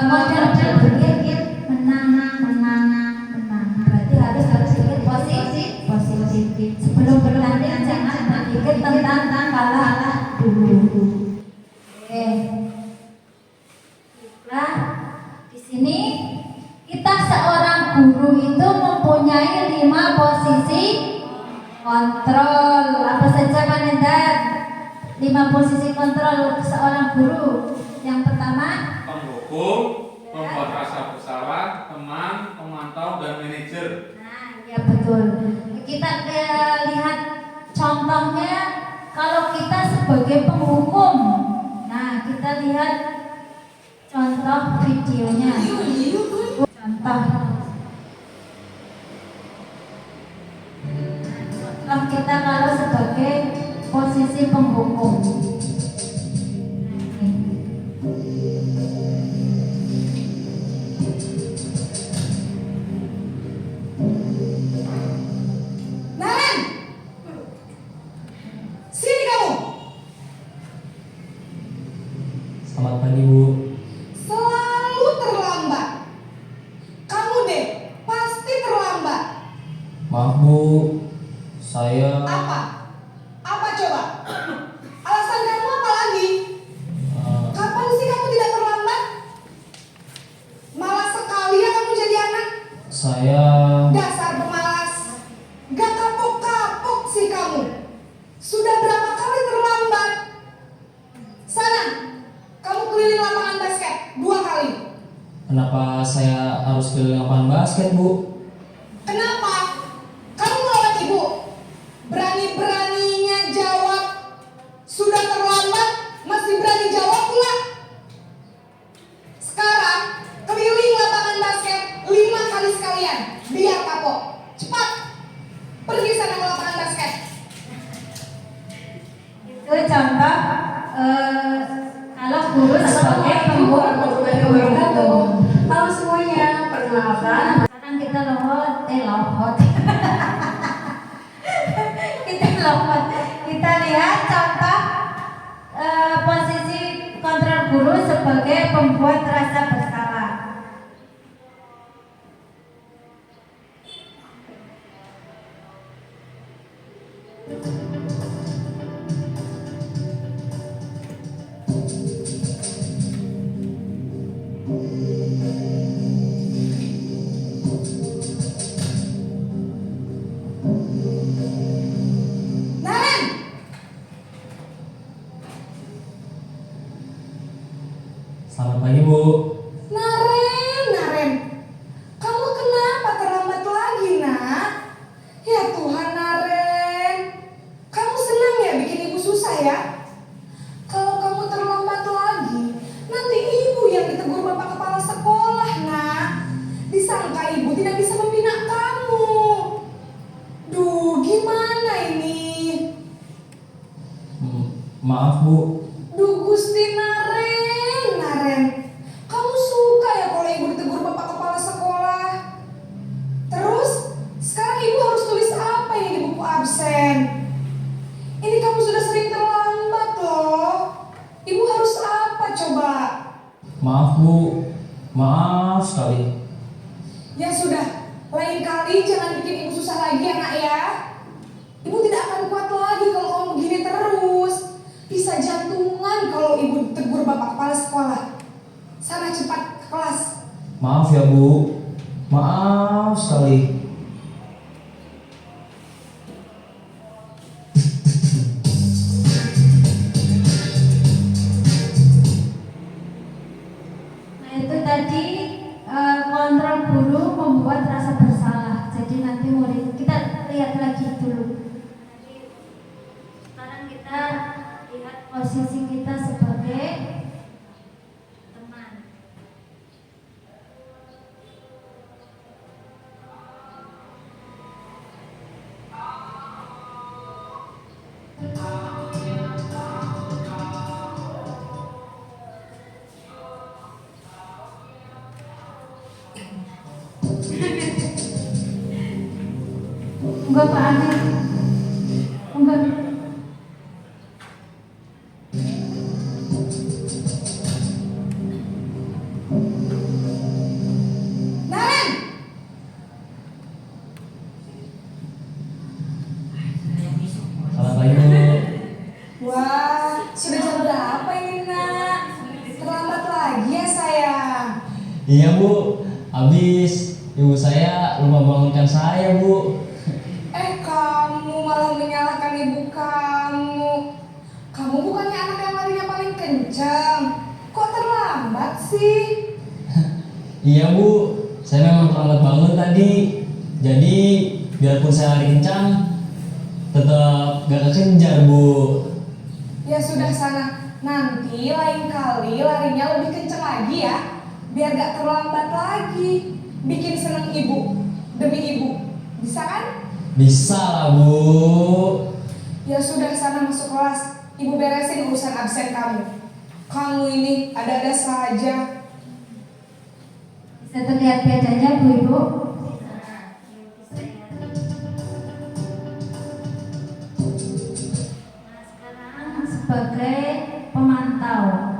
modal dan berpikir menang. Berarti harus berpikir positif. Sebelum bertanding jangan berpikir tentang kalah dulu. Oke. Nah, di sini kita seorang guru itu mempunyai 5 posisi kontrol. Apa saja Manendar? 5 posisi kontrol seorang guru. Yang pertama, Penghukum, membuat rasa bersalah, teman, pemantau, dan manajer. nah ya betul. Kita lihat contohnya kalau kita sebagai penghukum. Nah, kita lihat contoh videonya. Contoh kita kalau sebagai posisi penghukum. Naren, sini kamu. Selamat pagi, Bu. Selalu terlambat. Kamu deh, pasti terlambat. Maaf, Bu. Saya Apa? Apa coba? Alasan kamu apa lagi? Kapan sih kamu tidak terlambat? Malas sekali ya kamu jadi anak. saya Dasar pemalas. Gak kapok-kapok sih kamu. Sudah berapa kali terlambat? Sana, kamu keliling lapangan basket 2 kali. kenapa saya harus keliling lapangan basket, Bu? Kenapa? Kamu melawan ibu. Berani-beraninya jawab. Sudah terlambat, masih berani jawab pula. Sekarang, keliling lapangan basket 5 kali sekalian. Biar kapok. Cepat. Pergi sana ke lapangan basket. Itu contoh kalau guru sebagai penghukum. Halo semuanya, perkenalkan. Sekarang kita lohot. Kita lihat contoh posisi kontrol guru sebagai pembuat rasa bersalah. Naren, Selamat pagi, Bu. Naren, kamu kenapa terlambat lagi, nak? Ya Tuhan, Naren, kamu senang ya bikin ibu susah ya? Kalau kamu terlambat lagi, nanti ibu yang ditegur bapak kepala sekolah, nak. Disangka ibu tidak bisa membina kamu. Duh, gimana ini? Maaf, Bu. Duh Gusti Naren, kamu suka ya kalau ibu ditegur bapak kepala sekolah? Ya sudah, lain kali jangan bikin ibu susah lagi ya nak ya. Ibu tidak akan kuat lagi kalau kamu begini terus. Bisa jantungan kalau ibu tegur bapak kepala sekolah. Sana cepat ke kelas. Maaf ya Bu, maaf sekali. Nah itu tadi kontrol guru membuat rasa bersalah. Jadi nanti murid kita lihat lagi dulu. Sekarang kita lihat posisi kita sebagai teman. Enggak Pak Adi. Enggak. Naren! Selamat pagi Bu. Wah, sudah jam berapa ini nak? Terlambat lagi ya sayang. Iya Bu, habis ibu saya lupa bangunkan saya Bu. Kamu malah menyalahkan ibu kamu. Kamu bukannya anak yang larinya paling kencang. Kok terlambat sih? Iya Bu, saya memang terlambat bangun tadi. Jadi biarpun saya lari kencang, tetap gak kekejar Bu. Ya sudah sana. Nanti lain kali larinya lebih kencang lagi ya. Biar gak terlambat lagi. Bikin seneng ibu. Demi ibu. Bisa kan? Bisa lah Bu. Ya sudah sana masuk kelas. Ibu beresin urusan absen kamu. Kamu ini ada-ada saja. Bisa terlihat bedanya Bu Ibu? Nah sekarang sebagai pemantau.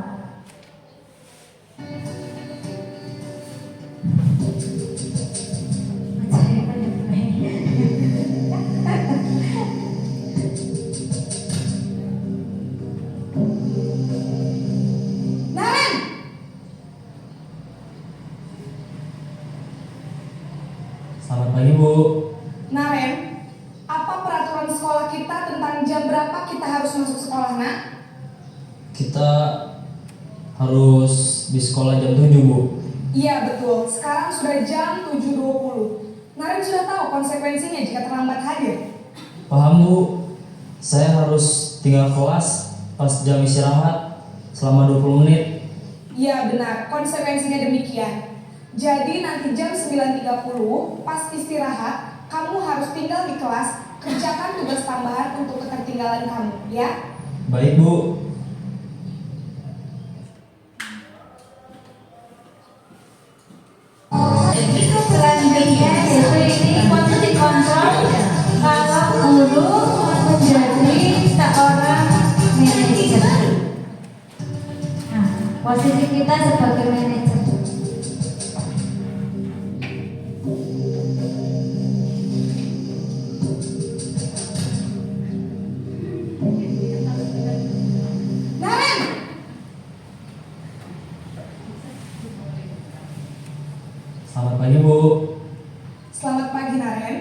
Naren! Selamat pagi Bu. Naren, apa peraturan sekolah kita tentang jam berapa kita harus masuk sekolah, nak? Kita harus di sekolah jam 7 Bu. Iya betul, sekarang sudah jam 7.20. Naren sudah tahu konsekuensinya jika terlambat hadir. Paham Bu, saya harus tinggal kelas pas jam istirahat selama 20 menit. Iya benar, konsekuensinya demikian. Jadi nanti jam 9.30 pas istirahat, kamu harus tinggal di kelas, kerjakan tugas tambahan untuk ketertinggalan kamu, ya? Baik Bu. Selanjutnya yaitu ini patut dikontrol kalau guru menjadi seorang manajer. Nah, posisi kita sebagai manajer. Naren! Selamat pagi Bu. Selamat pagi Naren.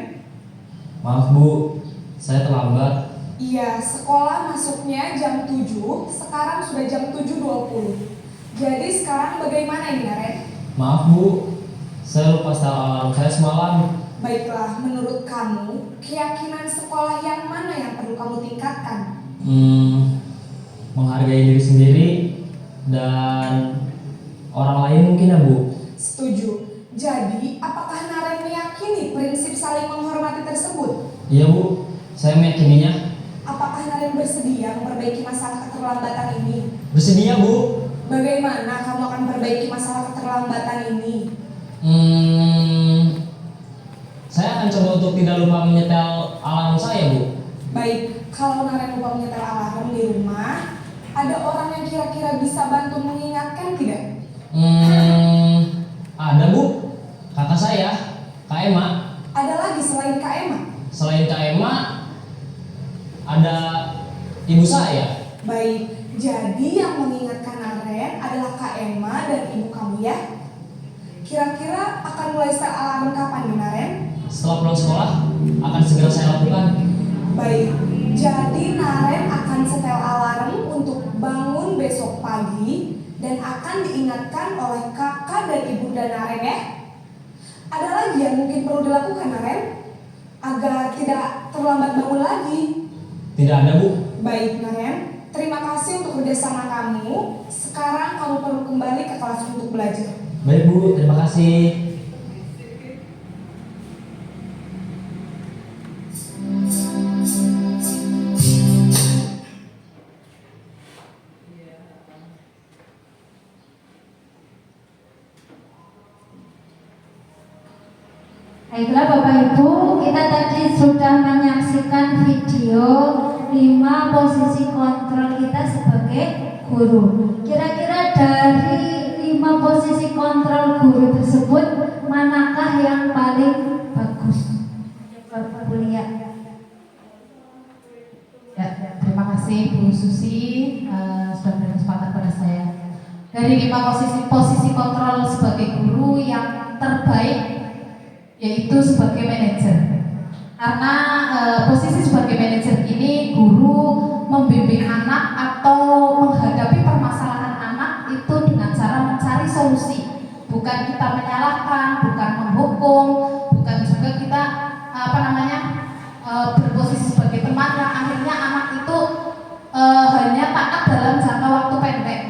Maaf Bu, saya terlambat. Iya, sekolah masuknya jam 7, sekarang sudah jam 7.20. Jadi sekarang bagaimana ini Naren? Maaf Bu, saya lupa setel alarm saya semalam. Baiklah, menurut kamu, keyakinan sekolah yang mana yang perlu kamu tingkatkan? Menghargai diri sendiri dan orang lain mungkin ya Bu. Setuju. Jadi, apakah Naren meyakini prinsip saling menghormati tersebut? Iya Bu, saya meyakininya. Apakah Naren bersedia memperbaiki masalah keterlambatan ini? Bersedia Bu. Bagaimana kamu akan perbaiki masalah keterlambatan ini? Saya akan coba untuk tidak lupa menyetel alarm saya Bu. Baik, kalau Naren lupa menyetel alarm di rumah, ada orang yang kira-kira bisa bantu mengingatkan tidak? Ada Bu, kakak saya. Kak Ema. Ada lagi selain Kak Ema? Selain Kak Ema, ada ibu saya. Baik, jadi yang mengingatkan Naren adalah Kak Ema dan ibu kamu ya. Kira-kira akan mulai setel alarm kapan nih Naren? Setelah pulang sekolah, akan segera saya lakukan. Baik, jadi Naren akan setel alarm untuk bangun besok pagi dan akan diingatkan oleh kakak dan ibunda Naren ya. Ada lagi yang mungkin perlu dilakukan Naren agar tidak terlambat bangun lagi? Tidak ada, Bu. Baik Naren, terima kasih untuk kerjasama kamu. Sekarang kamu perlu kembali ke kelas untuk belajar. Baik, Bu. Terima kasih. Baiklah Bapak Ibu, kita tadi sudah menyaksikan video 5 posisi kontrol kita sebagai guru. Kira-kira dari 5 posisi kontrol guru tersebut, manakah yang paling bagus? Bapak Kuliah. Ya, terima kasih Bu Susi sudah beri kesempatan pada saya. Dari 5 posisi kontrol sebagai guru yang terbaik yaitu sebagai manajer. Karena posisi sebagai manajer ini guru membimbing anak atau menghadapi permasalahan anak itu dengan cara mencari solusi, bukan kita menyalahkan, bukan menghukum, bukan juga kita berposisi sebagai teman yang akhirnya anak itu hanya taat dalam jangka waktu pendek,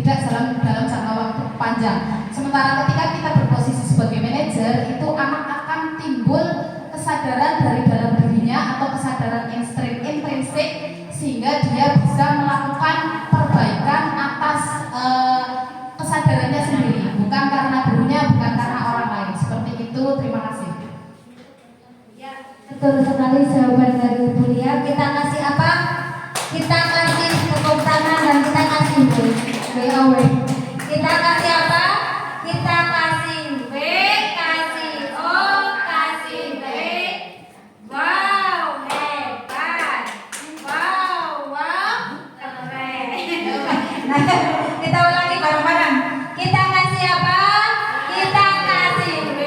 tidak dalam jangka waktu panjang. Sementara ketika kita berposisi sebagai manajer, itu anak akan timbul kesadaran dari dalam dirinya atau kesadaran intrinsik sehingga dia bisa melakukan perbaikan atas kesadarannya sendiri, bukan karena gurunya, bukan karena orang lain. Seperti itu. Terima kasih. Ya, betul sekali jawaban dari Bu Lia. Kita kasih apa? Kita kasih tepuk tangan dan kita kasih W. Kita kasih apa? Kita kasih W, kasih O, kasih B. Wow, hebat. Wow, keren. Nah, kita ulangi bareng-bareng. Kita kasih apa? Kita kasih W,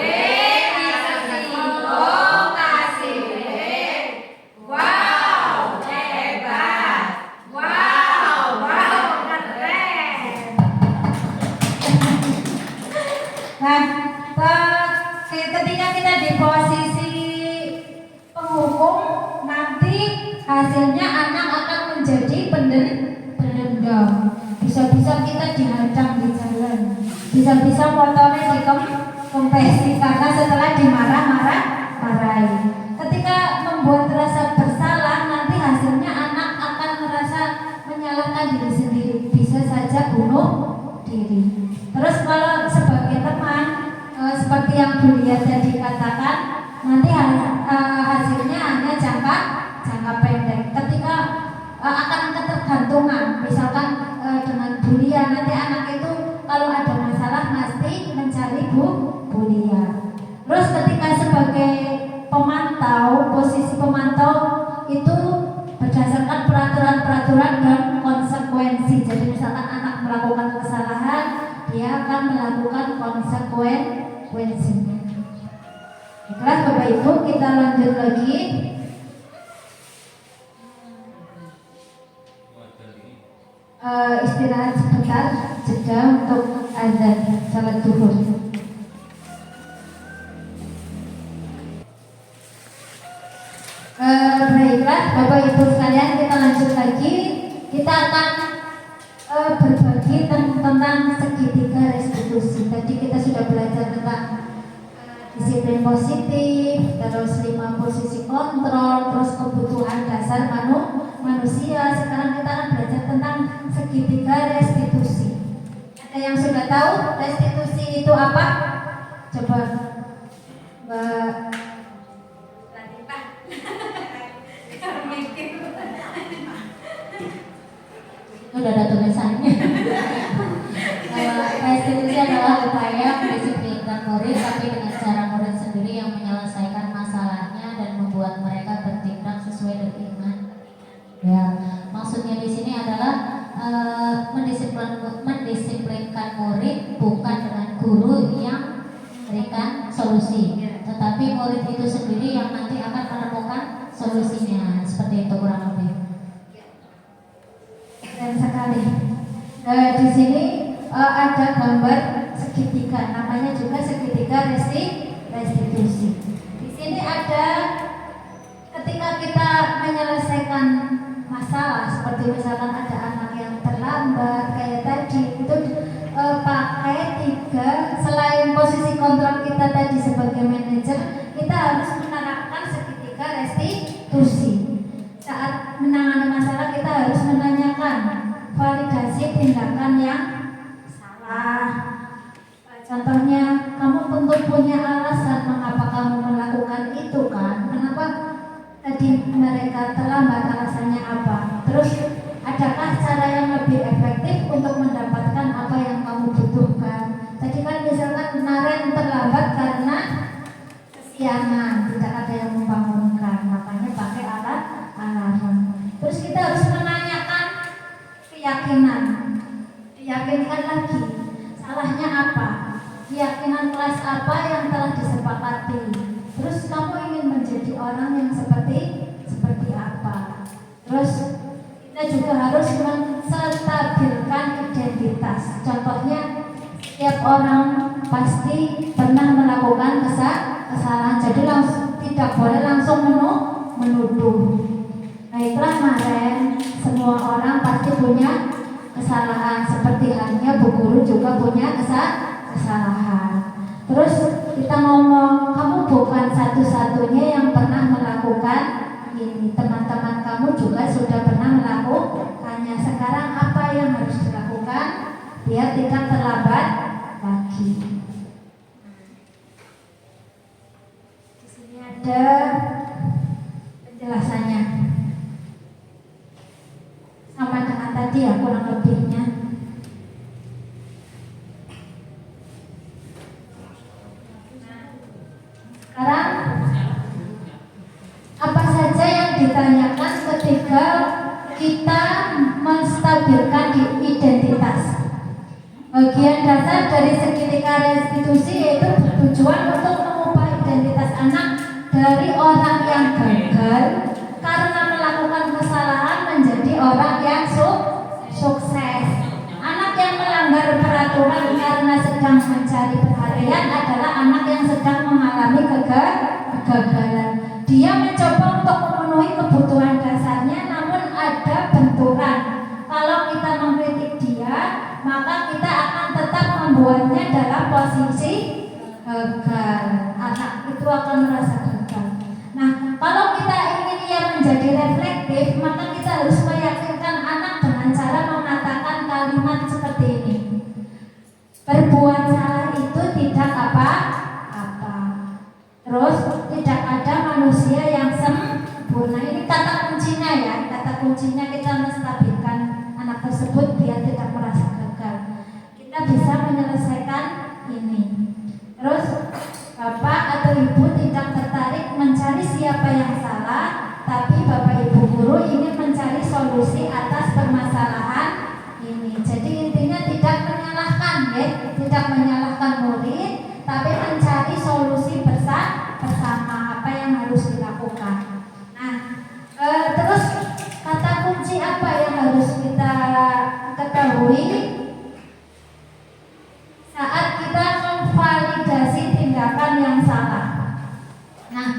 kasih O, kasih B. Wow, hebat. Wow, keren. Nah, ketika kita di posisi penghukum, nanti hasilnya anak akan menjadi pendendam. Bisa-bisa kita dihadang di jalan, bisa-bisa motornya dikempesi karena setelah dimarah-marahi. Ketika membuat rasa bersalah, nanti hasilnya anak akan merasa menyalahkan diri sendiri, bisa saja bunuh diri. Terus kalau sebagai teman, seperti yang Bu Lia tadi katakan, nanti hasilnya hanya jangka pendek. Ketika akan ketergantungan, misalkan dengan Bu Lia, nanti anak itu kalau ada masalah pasti mencari Bu Lia. Terus ketika sebagai pemantau, posisi pemantau itu berdasarkan peraturan-peraturan dan konsekuensi. Jadi misalkan anak melakukan kesalahan, dia akan melakukan konsekuensinya. Baiklah Bapak Ibu, kita lanjut lagi. Istirahat sebentar, jeda untuk azan salat zuhur. Baiklah Bapak Ibu sekalian, kita lanjut lagi. Kita akan berbagi tentang segitiga restitusi. Tadi kita sudah belajar tentang disiplin positif, terus 5 posisi kontrol, terus kebutuhan dasar manusia. Sekarang kita akan belajar tentang segitiga restitusi. Ada yang sudah tahu restitusi itu apa? Coba Mbak Latifah. Udah ada tulisannya. Restitusi adalah upaya mendisiplinkan murid tapi dengan cara murid sendiri yang bil iman. Ya, maksudnya di sini adalah mendisiplinkan murid bukan dengan guru yang memberikan solusi, tetapi murid itu sendiri yang nanti akan menemukan solusinya. Seperti itu kurang lebih. Keren sekali. Di sini ada gambar segitiga, namanya juga segitiga restitusi. Di sini ada ketika kita menyelesaikan masalah, seperti misalkan ada anak yang terlambat kayak tadi, itu pakai tiga. Selain posisi kontrol kita tadi sebagai manajer, kita harus menerapkan segitiga restitusi. Saat menangani masalah kita harus menanyakan validasi tindakan yang salah. Contohnya, kamu tentu punya alasan mengapa kamu melakukan itu kan? Kenapa tadi mereka terlambat, alasannya apa? Terus adakah cara yang lebih efektif untuk mendapatkan apa yang kamu butuhkan? Tadi kan misalkan Naren terlambat karena kesiangan, tidak ada yang membangunkan, makanya pakai alarm. Terus kita harus menanyakan keyakinan, diyakinkan lagi salahnya apa, keyakinan kelas apa yang telah disepakati. Terus kamu ingin menjadi orang yang seperti apa. Terus kita juga harus menstabilkan identitas. Contohnya, setiap orang pasti pernah melakukan kesalahan, jadi tidak boleh langsung menuduh. Baiklah Maren, semua orang pasti punya kesalahan, seperti halnya Bu Guru juga punya kesalahan. Terus kita ngomong, kamu bukan satu-satunya yang pernah melakukan ini, teman-teman kamu juga sudah pernah melakukannya. Sekarang apa yang harus dilakukan biar tidak terlambat lagi? Di sini ada penjelasannya. Sama dengan tadi ya kurang lebihnya. Sekarang apa saja yang ditanyakan ketika kita menstabilkan identitas? Bagian dasar dari segitiga restitusi yaitu bertujuan untuk mengubah identitas anak dari orang yang gagal karena melakukan kesalahan menjadi orang yang sukses. Anak yang melanggar peraturan karena sedang mencari perhatian adalah anak yang sedang mengalami kegagalan. Dia mencoba untuk memenuhi kebutuhan dasarnya, namun ada benturan. Kalau kita mengkritik dia, maka kita akan tetap membuatnya dalam posisi gagal. Anak itu akan merasa gagal. Nah, kalau kita ingin ia menjadi reflektif, maka kita harus meyakinkan anak dengan cara mengatakan kalimat seperti ini. Berbuat salah itu tidak apa-apa. Terus tidak ada manusia yang sempurna. Ini kata kuncinya ya. Kata kuncinya kita menstabilkan anak tersebut biar tidak merasa gagal. Kita bisa menyelesaikan ini. Terus Bapak atau Ibu tidak tertarik mencari siapa yang salah, tapi Bapak Ibu guru ingin mencari solusi atas permasalahan ini. Jadi intinya tidak menyalahkan ya, tidak menyalahkan murid, tapi mencari solusi bersama apa yang harus dilakukan. Nah, terus kata kunci apa yang harus kita ketahui saat kita memvalidasi tindakan yang salah? Nah,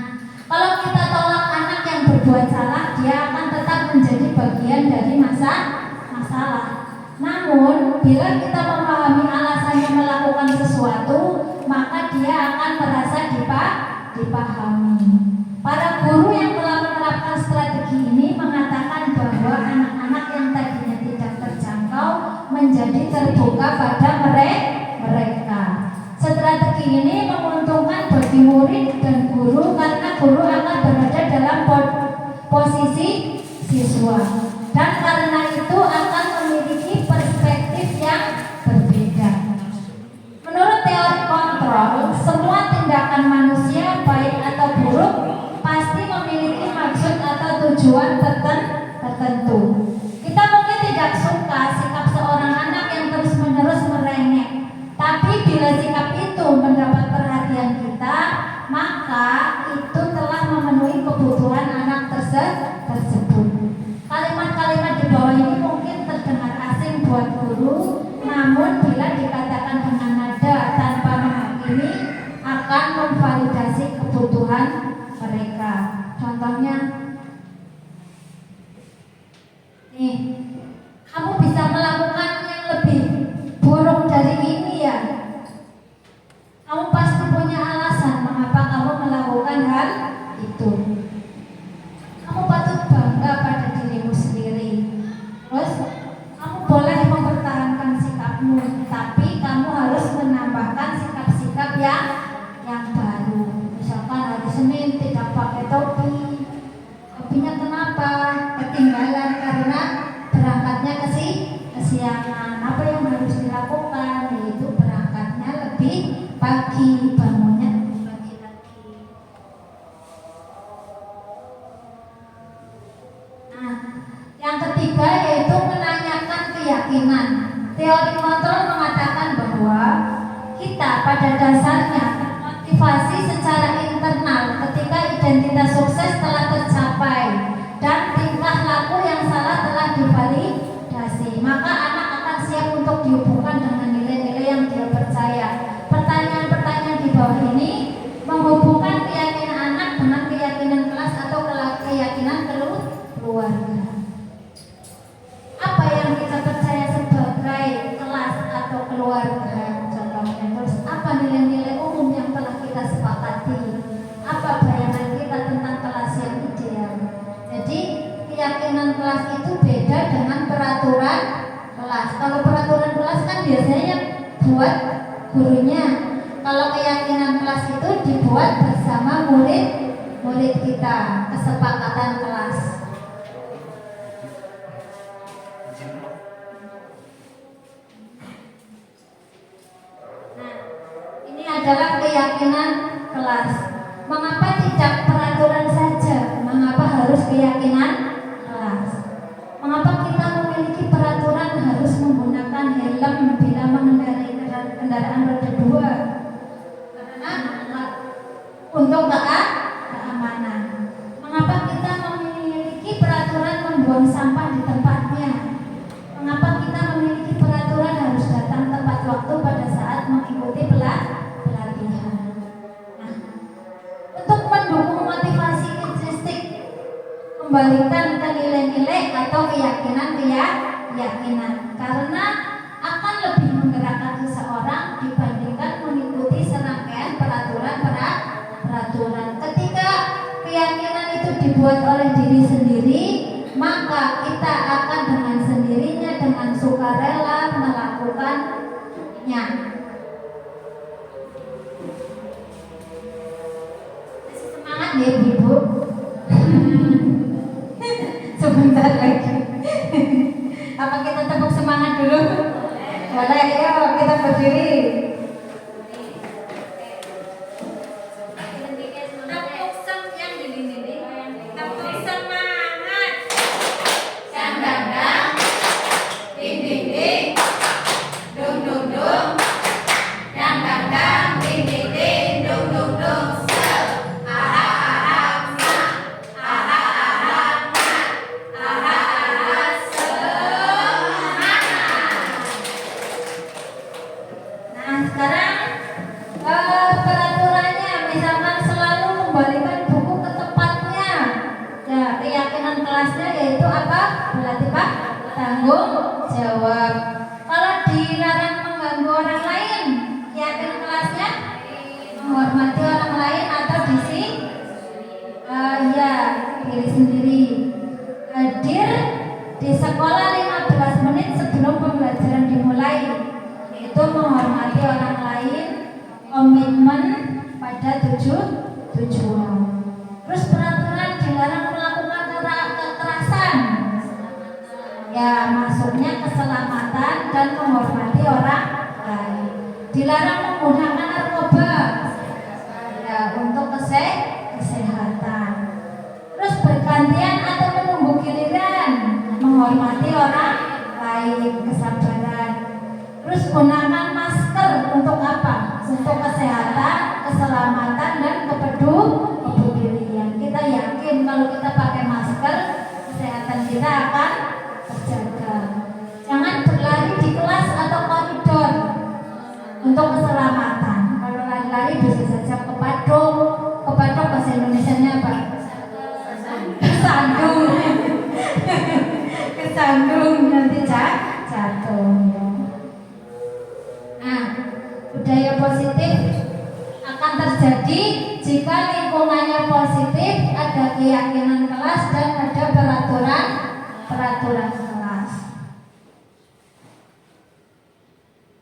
kalau kita tolak anak yang berbuat salah, dia akan tetap menjadi bagian dari masalah. Namun, bila kita memahami alasannya melakukan sesuatu, maka dia akan merasa dipahami. Para guru yang telah menerapkan strategi ini mengatakan bahwa anak-anak yang tadinya tidak terjangkau menjadi terbuka pada mereka. Strategi ini menguntungkan bagi murid dan guru karena guru akan berada dalam posisi siswa, dan karena itu akan memiliki perspektif yang berbeda. Menurut teori kontrol, semua tindakan manusia baik atau buruk pasti memiliki maksud atau tujuan itu telah memenuhi kebutuhan anak tersebut. Kalimat-kalimat di bawah ini mungkin terdengar asing buat guru, namun bila dikatakan dengan nada tanpa menghakimi akan memvalidasi kebutuhan mereka. Contohnya, nih, kamu bisa melakukan yang lebih buruk dari ini ya. Kamu pasti punya alasan mengapa kamu melakukan hal itu. Kamu patut bangga pada dirimu sendiri. Terus, kamu boleh mempertahankan sikapmu, tapi kamu harus menambahkan sikap-sikap yang baru. Misalkan hari Senin tidak pakai topi. Topinya kenapa? Ketinggalan karena berangkatnya kesiangan. Apa yang harus dilakukan? Yaitu berangkatnya lebih pagi, bangunnya pagi lagi. Nah, yang ketiga yaitu menanyakan keyakinan. Teori kontrol mengatakan bahwa kita pada dasarnya motivasi secara internal ketika identitas sukses telah tercapai dan tingkah laku yang salah telah divalidasi, maka anak akan siap untuk dihubungkan dengan nilai-nilai yang dia percaya. Pertanyaan-pertanyaan di bawah ini menghubungkan keyakinan anak dengan keyakinan kelas atau keyakinan keluarga. Apa yang kita percaya sebagai kelas atau keluarga, contohnya. Terus apa nilai-nilai umum yang telah kita sepakati? Apa bayangan kita tentang kelas yang ideal? Jadi keyakinan kelas itu beda dengan peraturan kelas. Kalau peraturan kelas kan biasanya buat gurunya. Kalau keyakinan kelas itu dibuat bersama murid kita, kesepakatan kelas. Nah, ini adalah keyakinan kelas. Mengapa tidak peraturan saja? Mengapa harus keyakinan kelas? Mengapa kita memiliki peraturan harus menggunakan helm bila mengendarai kendaraan roda 2? Karena untuk keamanan. Mengapa kita memiliki peraturan membuang sampah di tempatnya? Mengapa kita memiliki peraturan harus datang tepat waktu pada saat mengikuti pelatihan? Nah, untuk mendukung motivasi intrinsik, kembalikan ke nilai-nilai atau keyakinan karena akan lebih menggerakkan seseorang dibandingkan mengikuti serangkaian peraturan. Ketika keyakinan itu dibuat oleh diri sendiri, maka kita akan dengan sendirinya dengan sukarela melakukannya. Semangat ya Ibu. Sebentar lagi. Apa kita tepuk semangat dulu? Boleh, ayo kita berdiri. Untuk kesehatan, keselamatan, dan kepedulian. Jika lingkungannya positif, ada keyakinan kelas dan ada peraturan kelas.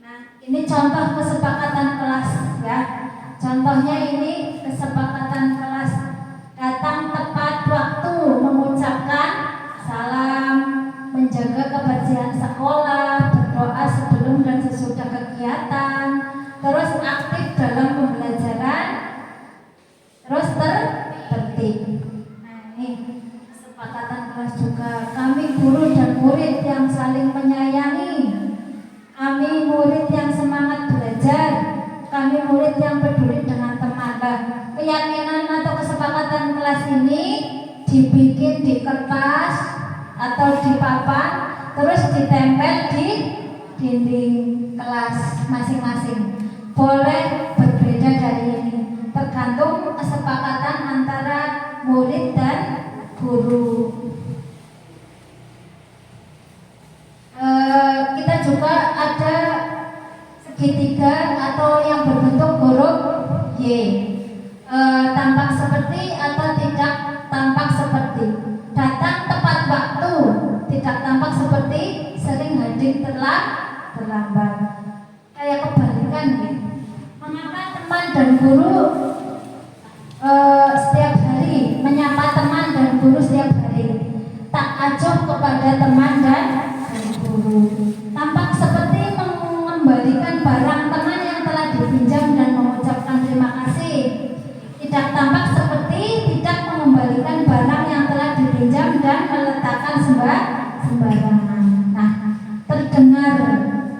Nah, ini contoh kesepakatan kelas ya. Contohnya ini kesepakatan kelas. Datang tepat waktu, mengucapkan salam, menjaga kebersihan sekolah, berdoa sebelum dan sesudah kegiatan, terus aktif dalam pembelajaran, terus tertib. Nah, ini kesepakatan kelas juga. Kami guru dan murid yang saling menyayangi, kami murid yang semangat belajar, kami murid yang peduli dengan teman. Keyakinan atau kesepakatan kelas ini dibikin di kertas atau di papan, terus ditempel di dinding kelas masing-masing. Boleh berbeda dari ini, tergantung kesepakatan antara murid dan guru. Kita juga ada segitiga atau yang berbentuk huruf Y. Tampak seperti atau tidak tampak seperti, datang tepat waktu, tidak tampak seperti, sering hadir terlambat. Kayak kebalikan ya. Mengapa teman dan guru setiap hari, menyapa teman dan guru setiap hari, tak acuh kepada teman dan guru. Tampak seperti mengembalikan barang teman yang telah dipinjam dan mengucapkan terima kasih. Tidak tampak seperti tidak mengembalikan barang yang telah dipinjam dan meletakkan sembarangan. Nah, terdengar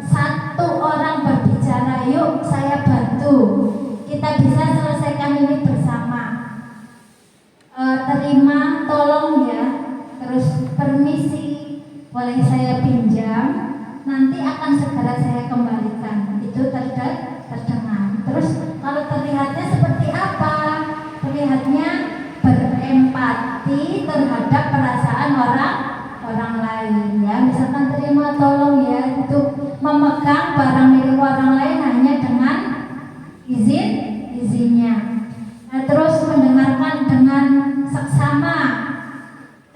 satu orang berbicara, yuk saya bantu, kita bisa selesaikan ini bersama. Terima, tolong ya, terus permisi, boleh saya pinjam, nanti akan segera saya kembalikan. Itu terdengar. Terus kalau terlihatnya seperti apa? Terlihatnya berempati terhadap perasaan orang lain ya. Misalkan terima, tolong ya, itu memegang barang milik orang lain hanya dengan izinnya. Nah, terus mendengarkan dengan seksama,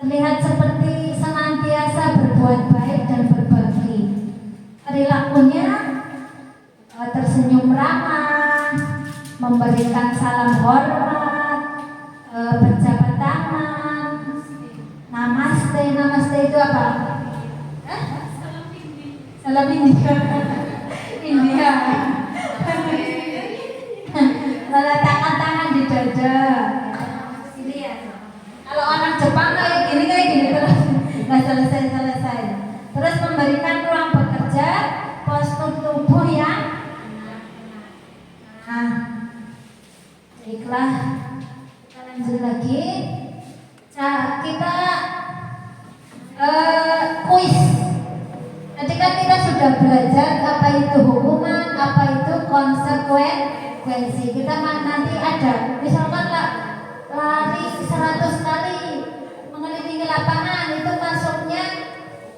terlihat seperti senantiasa berbuat baik dan berbagi. Perilakunya tersenyum ramah, memberikan salam hormat, berjabat tangan, namaste itu apa? Salam India. India. Meletakkan tangan di dada. Ini ya. Kalau orang Jepang kayak gini terus nggak selesai. Terus memberikan ruang bekerja, postur tubuh yang baiklah, kita lanjut lagi. Kita kuis. Tadi kan kita sudah belajar apa itu hukuman, apa itu konsekuensi. Kita nanti ada, misalkan lari 100 kali mengelilingi lapangan, itu masuknya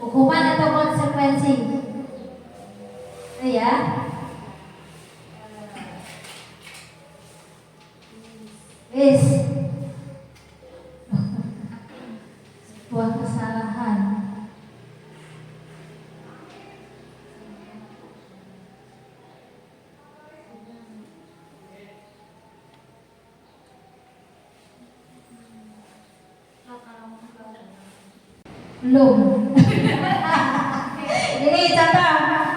hukuman atau konsekuensi. Ya. Wis. Sebuah kesalahan. Belum. Ini contoh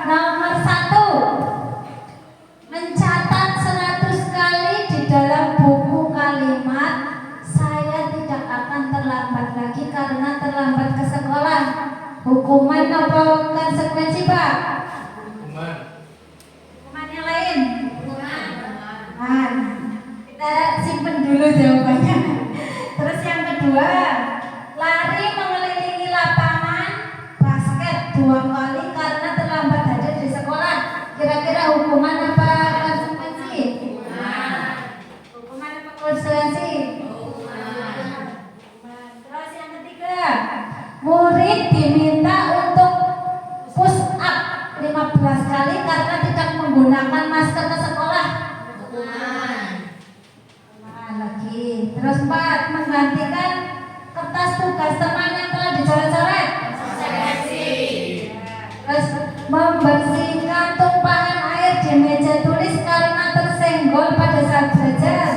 nomor 1. Mencatat 100 kali di dalam buku kalimat saya tidak akan terlambat lagi karena terlambat ke sekolah. Hukuman atau konsekuensi, Pak? Hukuman. Hukuman yang lain? Hukuman. Kita simpen dulu jawabannya. Terus yang kedua, lari mengelilingi lapangan basket 2 kali karena terlambat hadir di sekolah. Kira-kira hukuman apa konsekuensi? Hukuman apa konsekuensi? Terus yang ketiga, murid diminta untuk push up 15 kali karena tidak menggunakan masker ke sekolah. Terus 4, menggantikan kertas tugas teman yang telah dicoret-coret. Terus membersihkan tumpahan air di meja tulis karena tersenggol pada saat belajar.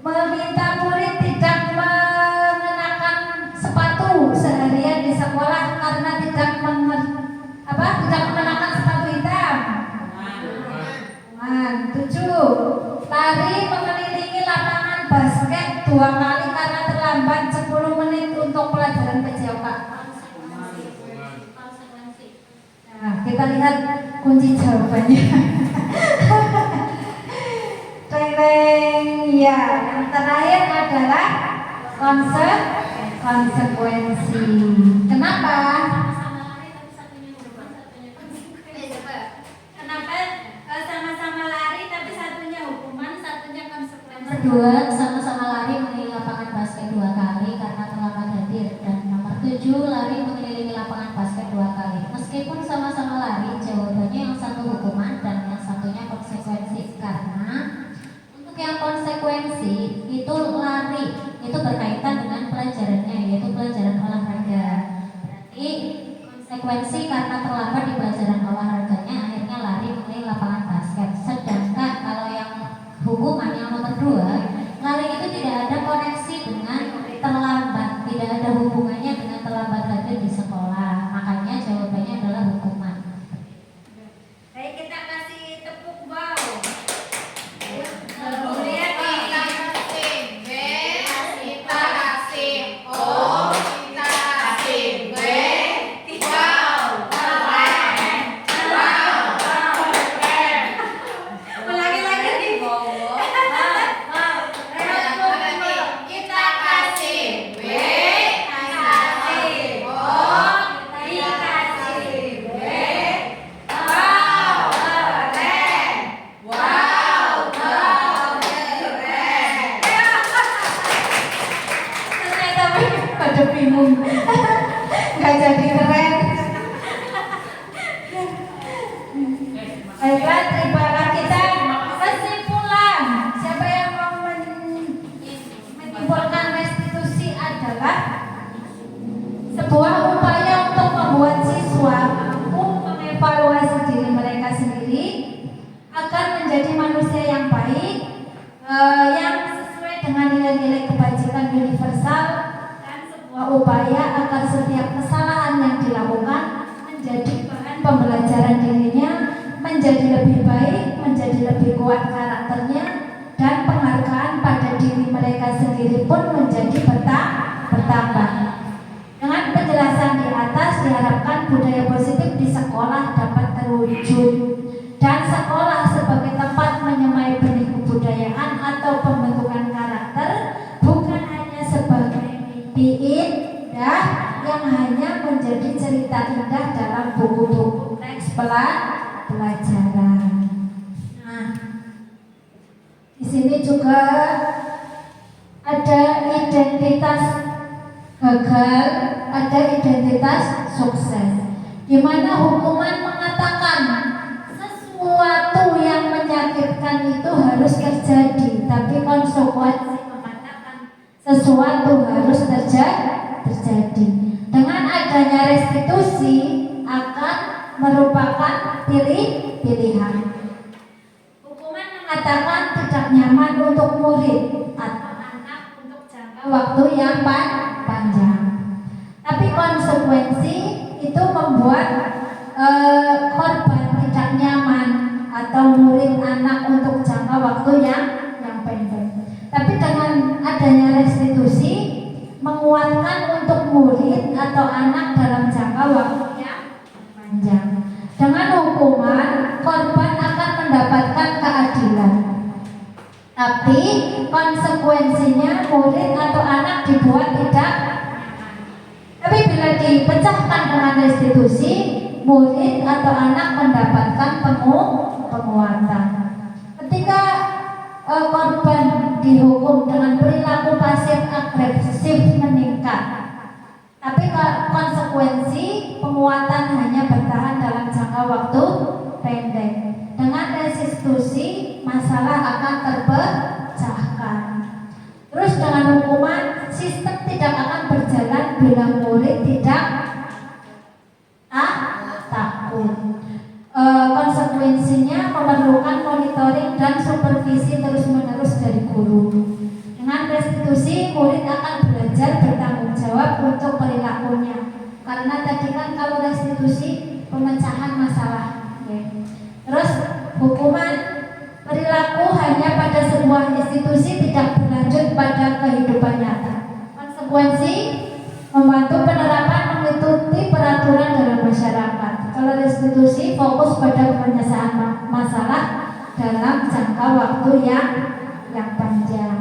Meminta murid tidak mengenakan sepatu seharian di sekolah karena tidak mengenakan sepatu hitam. 7, lari mengelilingi lapangan basket 2 kali karena terlambat 10 menit untuk pelajaran PJOK. Nah, kita lihat kunci jawabannya. Ya, yang terakhir adalah konsekuensi. Kenapa? Kenapa sama-sama lari tapi satunya hukuman, satunya konsekuensi? Kedua, sama-sama lari mengelilingi lapangan basket 2 kali karena terlambat hadir. Dan nomor 7, lari mengelilingi lapangan basket 2 kali. Meskipun sama-sama lari, jawabannya yang satu hukuman dan yang satunya konsekuensi. Karena untuk yang konsekuensi itu lari itu berkaitan dengan pelajarannya, yaitu pelajaran olahraga. Berarti konsekuensi karena terlambat di pelajaran olahraganya akhirnya lari mengelilingi lapangan basket. Sedangkan kalau yang hukuman yang nomor 2, lari itu tidak ada koneksi dengan terlambat, tidak ada hubungannya dengan terlambat hadir di sekolah. Makanya jawabannya adalah hukuman. Baik, kita kasih tepuk wow. Kemudian kita kasih B, kita kasih O, kita kasih B. Wow, keren. Wow, keren. Ulangi lagi nih. Wow, kita kasih B, kita kasih O, kita kasih B. Wow, keren. Wow, keren. Ternyata pada bingung. Nggak jadi keren. Baiklah, terimalah kita kesimpulan. Siapa yang mau menyimpulkan restitusi adalah sebuah upaya untuk membuat siswa mampu mengevaluasi diri mereka sendiri agar menjadi manusia yang baik, yang sesuai dengan nilai-nilai kebajikan universal, dan sebuah upaya agar setiap kesalahan yang dilakukan menjadi bahan pembelajaran dirinya menjadi lebih baik, menjadi lebih kuat karakternya, dan penghargaan pada diri mereka sendiri pun menjadi bertambah. Dengan penjelasan di atas diharapkan budaya positif di sekolah dapat terwujud, dan sekolah sebagai tempat menyemai benih kebudayaan atau pembentukan karakter bukan hanya sebagai mimpi indah yang hanya menjadi cerita indah dalam buku-buku teks pelajaran. Nah, di sini juga ada identitas gagal, ada identitas sukses, di mana hukuman mengatakan sesuatu yang menyakitkan itu harus terjadi, tapi konsekuensi mengatakan sesuatu harus terjadi. Dengan adanya restitusi akan merupakan pilihan. Hukuman mengatakan tidak nyaman untuk murid atau anak untuk jangka waktu yang panjang. Tapi konsekuensi itu membuat korban tidak nyaman atau murid anak untuk jangka waktu yang pendek. Tapi dengan adanya restitusi menguatkan untuk murid atau anak dalam jangka waktu yang panjang. Dengan hukuman, korban akan mendapatkan keadilan. Tapi konsekuensinya murid atau anak dibuat tidak. Tapi bila dipecahkan dengan restitusi, murid atau anak mendapatkan penguatan. Ketika korban dihukum dengan perilaku pasif agresif meningkat, tapi konsekuensi penguatan hanya bertahan dalam jangka waktu pendek. Dengan restitusi masalah akan terpecahkan. guru. Dengan restitusi, murid akan belajar bertanggung jawab untuk perilakunya. Karena tadi kan kalau restitusi pemecahan masalah. Oke. Terus hukuman perilaku hanya pada sebuah institusi, tidak berlanjut pada kehidupan nyata. Konsekuensi membantu penerapan mengikuti peraturan dalam masyarakat. Kalau restitusi fokus pada penyelesaian masalah dalam jangka waktu yang panjang.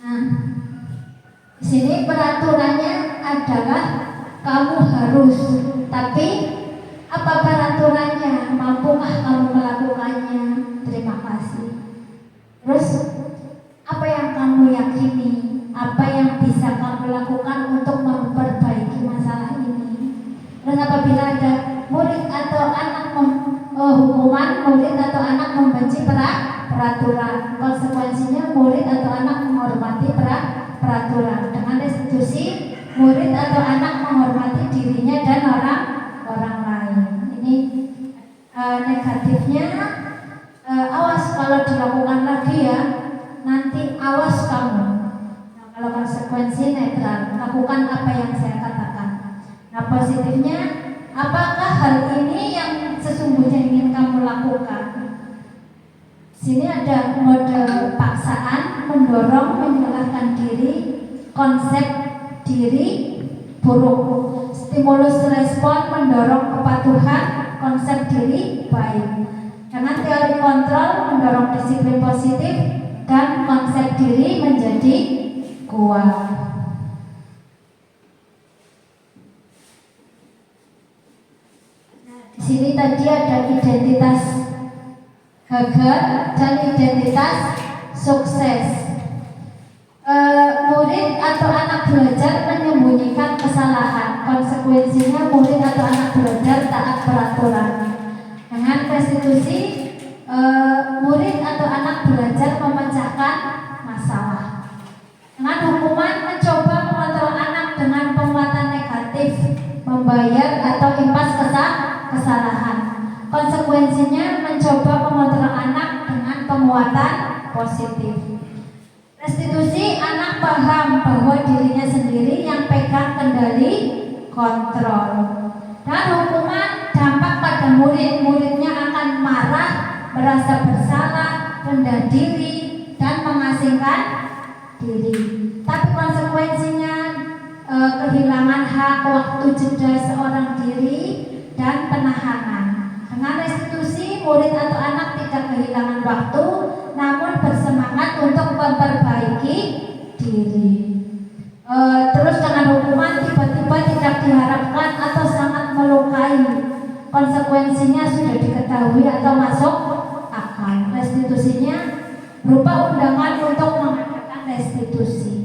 Nah, di sini peraturannya adalah kamu harus, tapi apa peraturannya? Mampukah kamu melakukannya? Terima kasih. Terus apa yang kamu yakini? Apa yang bisa kamu lakukan untuk memperbaiki masalah ini? Terus apabila ada murid atau anak hukuman, murid atau anak membenci peraturan, konsekuensinya murid atau anak menghormati peraturan. Dengan restitusi, murid atau anak menghormati dirinya dan orang lain. Ini negatifnya, awas kalau dilakukan lagi ya, nanti awas kamu. Nah, kalau konsekuensi netral, lakukan apa yang saya katakan. Nah, positifnya, apakah hal ini yang sesungguhnya ingin kamu lakukan? Sini ada mode paksaan, mendorong, menyalahkan diri, konsep diri buruk, stimulus respon, mendorong kepatuhan, konsep diri baik. Dengan teori kontrol, mendorong disiplin positif dan konsep diri menjadi kuat. Di sini tadi ada identitas gagal dan identitas sukses. Murid atau anak belajar menyembunyikan kesalahan, konsekuensinya murid atau anak belajar taat peraturan. Dengan restitusi, murid atau anak belajar memecahkan masalah. Dengan hukuman, mencoba mengontrol anak dengan penguatan negatif, membayar atau impas kesalahan. Konsekuensinya mencoba mengontrol anak dengan penguatan positif. Restitusi, anak paham bahwa dirinya sendiri yang pegang kendali kontrol. Dan hukuman, dampak pada murid-muridnya akan marah, merasa bersalah, rendah diri, dan mengasingkan diri. Tapi konsekuensinya kehilangan hak, waktu jeda seorang diri, dan penahanan. Dengan restitusi, murid atau anak tidak kehilangan waktu, namun bersemangat untuk memperbaiki diri. Terus dengan hukuman, tiba-tiba tidak diharapkan atau sangat melukai, konsekuensinya sudah diketahui atau masuk akal. Restitusinya berupa undangan untuk mengadakan restitusi.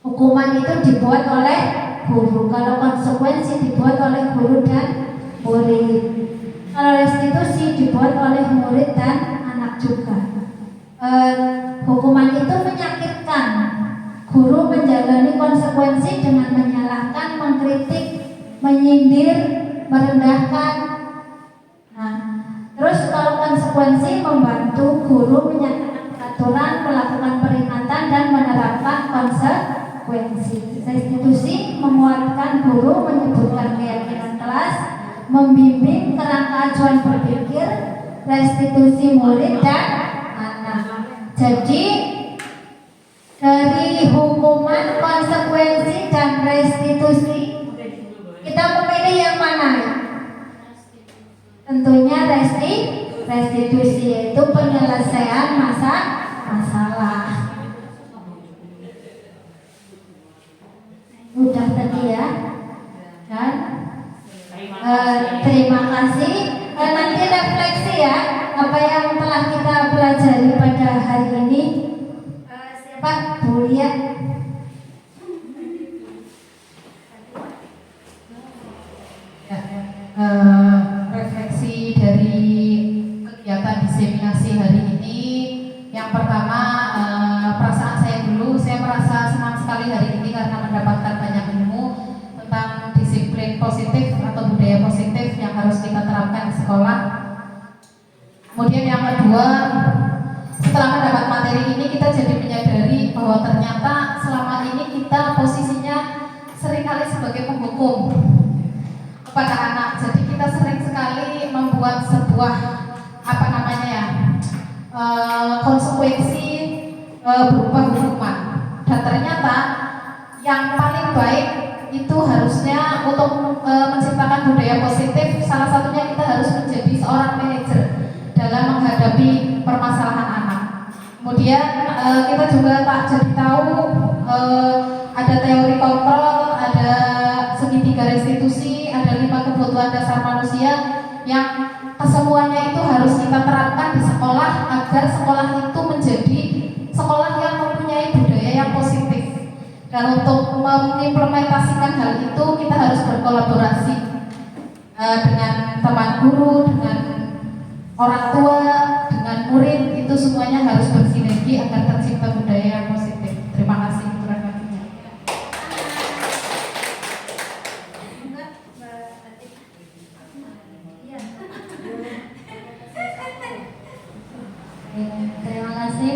Hukuman itu dibuat oleh guru, kalau konsekuensi dibuat oleh guru dan murid. Kalau restitusi dibuat oleh murid dan anak juga. Hukuman itu menyakitkan. Guru menjalani konsekuensi dengan menyalahkan, mengkritik, menyindir, merendahkan. Nah, terus kalau konsekuensi membantu guru menyatakan peraturan, melakukan peringatan, dan menerapkan konsekuensi. Restitusi menguatkan guru, menyebutkan keyakinan kelas, membimbing kerangka acuan berpikir, restitusi murid dan anak. Jadi dari hukuman, konsekuensi, dan restitusi, kita memilih yang mana? Tentunya restitusi, yaitu penyelesaian masalah. Udah tadi ya. Dan terima kasih. Nanti refleksi ya, apa yang telah kita pelajari pada hari ini. Siapa? Bu Lia. Refleksi dari kegiatan diseminasi hari ini. Yang pertama, perasaan saya dulu. Saya merasa senang sekali hari ini karena mendapatkan banyak ilmu tentang disiplin positif atau budaya positif yang harus kita terapkan di sekolah. Kemudian yang kedua, setelah mendapat materi ini kita jadi menyadari bahwa ternyata selama ini kita posisinya seringkali sebagai penghukum kepada anak. Jadi kita sering sekali membuat sebuah konsekuensi berupa hukuman. Dan ternyata yang paling baik itu harusnya untuk menciptakan budaya positif. Salah satunya kita harus menjadi seorang manajer dalam menghadapi permasalahan anak. Kemudian kita juga tak jadi tahu ada teori kontrol, ada segitiga restitusi, ada 5 kebutuhan dasar manusia yang kesemuanya itu harus kita terapkan di sekolah agar sekolah itu menjadi sekolah yang mempunyai budaya yang positif. Dan untuk mengimplementasikan hal itu kita harus berkolaborasi dengan teman guru, dengan orang tua, dengan murid, itu semuanya harus bersinergi agar tercipta budaya yang positif. Terima kasih. Kurang lebihnya. Terima kasih.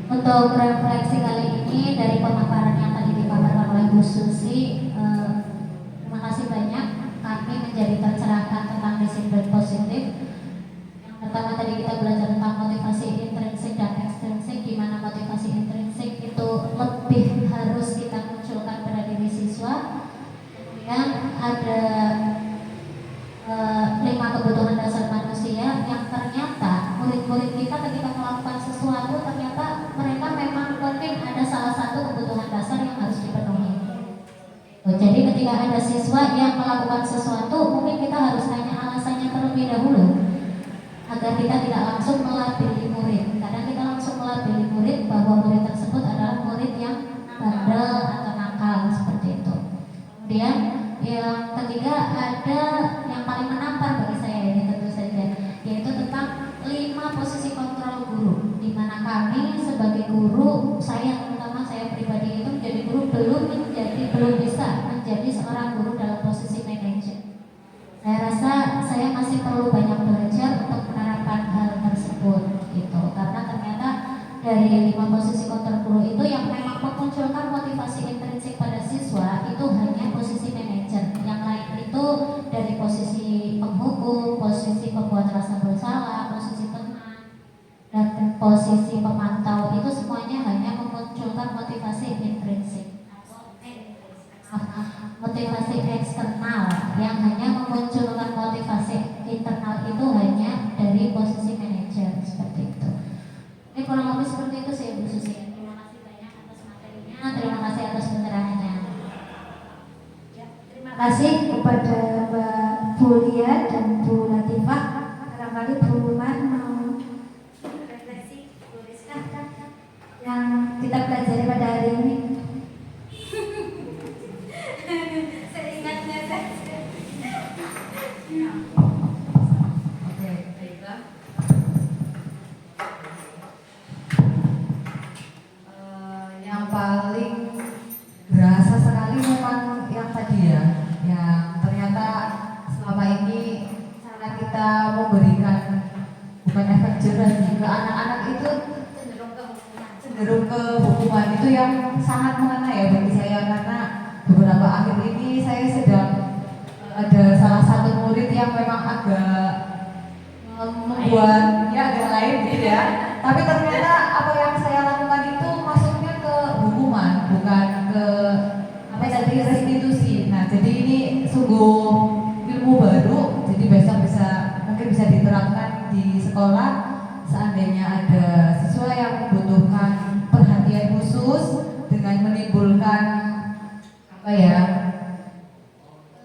Untuk refleksi kali ini dari pemaparan yang tadi dipaparkan oleh Bu Susi, terima kasih banyak. Kami menjadi tercerahkan tentang disiplin positif. Yang pertama tadi kita belajar tentang motivasi intrinsik dan ekstrinsik, di mana motivasi intrinsik itu lebih harus kita munculkan pada diri siswa. Kemudian ada 5 kebutuhan dasar manusia yang ternyata murid-murid kita ketika melakukan sesuatu ternyata mereka memang mungkin ada salah satu kebutuhan dasar yang harus dipenuhi. Jadi ketika ada siswa yang melakukan sesuatu, mungkin kita harus tanya alasannya terlebih dahulu agar kita tidak langsung melabeli murid. Kadang kita langsung melabeli murid bahwa murid tersebut adalah murid yang bandel atau nakal seperti itu. Kemudian yang ketiga ada yang paling menampar bagi saya ini tentu saja, yaitu tentang 5 posisi kontrol guru, di mana kami sebagai guru, saya terutama saya pribadi itu menjadi guru belum bisa menjadi seorang guru dalam posisi manajer. Saya rasa saya masih perlu banyak belajar untuk menerapkan hal tersebut gitu, karena ternyata dari 5 posisi kontrol guru itu yang memang memunculkan motivasi intrinsik pada siswa itu hanya posisi manajer. Yang lain itu dari posisi penghukum, posisi pembuat rasa bersalah, posisi teman, dan posisi pemantau, itu semuanya hanya memunculkan motivasi intrinsik. Motivasi eksternal yang hanya memunculkan motivasi internal itu hanya dari posisi manajer seperti itu. Ini kurang lebih seperti itu sih Bu Susi. Terima kasih banyak atas materinya, terima kasih atas pencerahannya. Terima kasih kepada Mbak Bulia dan Bu Latifah. Barangkali Bu Ruman mau refleksi, Bu Rizka, yang kita pelajari pada hari ini. Seingatnya saja. Oke, baiklah. Yang paling berasa sekali memang yang tadi ya, yang ternyata selama ini cara kita memberikan bukan efek jerah ke anak-anak itu cenderung ke hukuman itu yang sangat mengena ya bagi saya, karena beberapa akhir ini saya sedang ada salah satu murid yang memang agak membuat ya agak lain gitu ya, tapi ternyata apa yang saya lakukan itu masuknya ke hukuman, bukan ke apa tadi restitusi. Nah jadi ini sungguh ilmu baru, jadi besok mungkin bisa diterapkan di sekolah seandainya ada siswa yang membutuhkan perhatian khusus dengan menimbulkan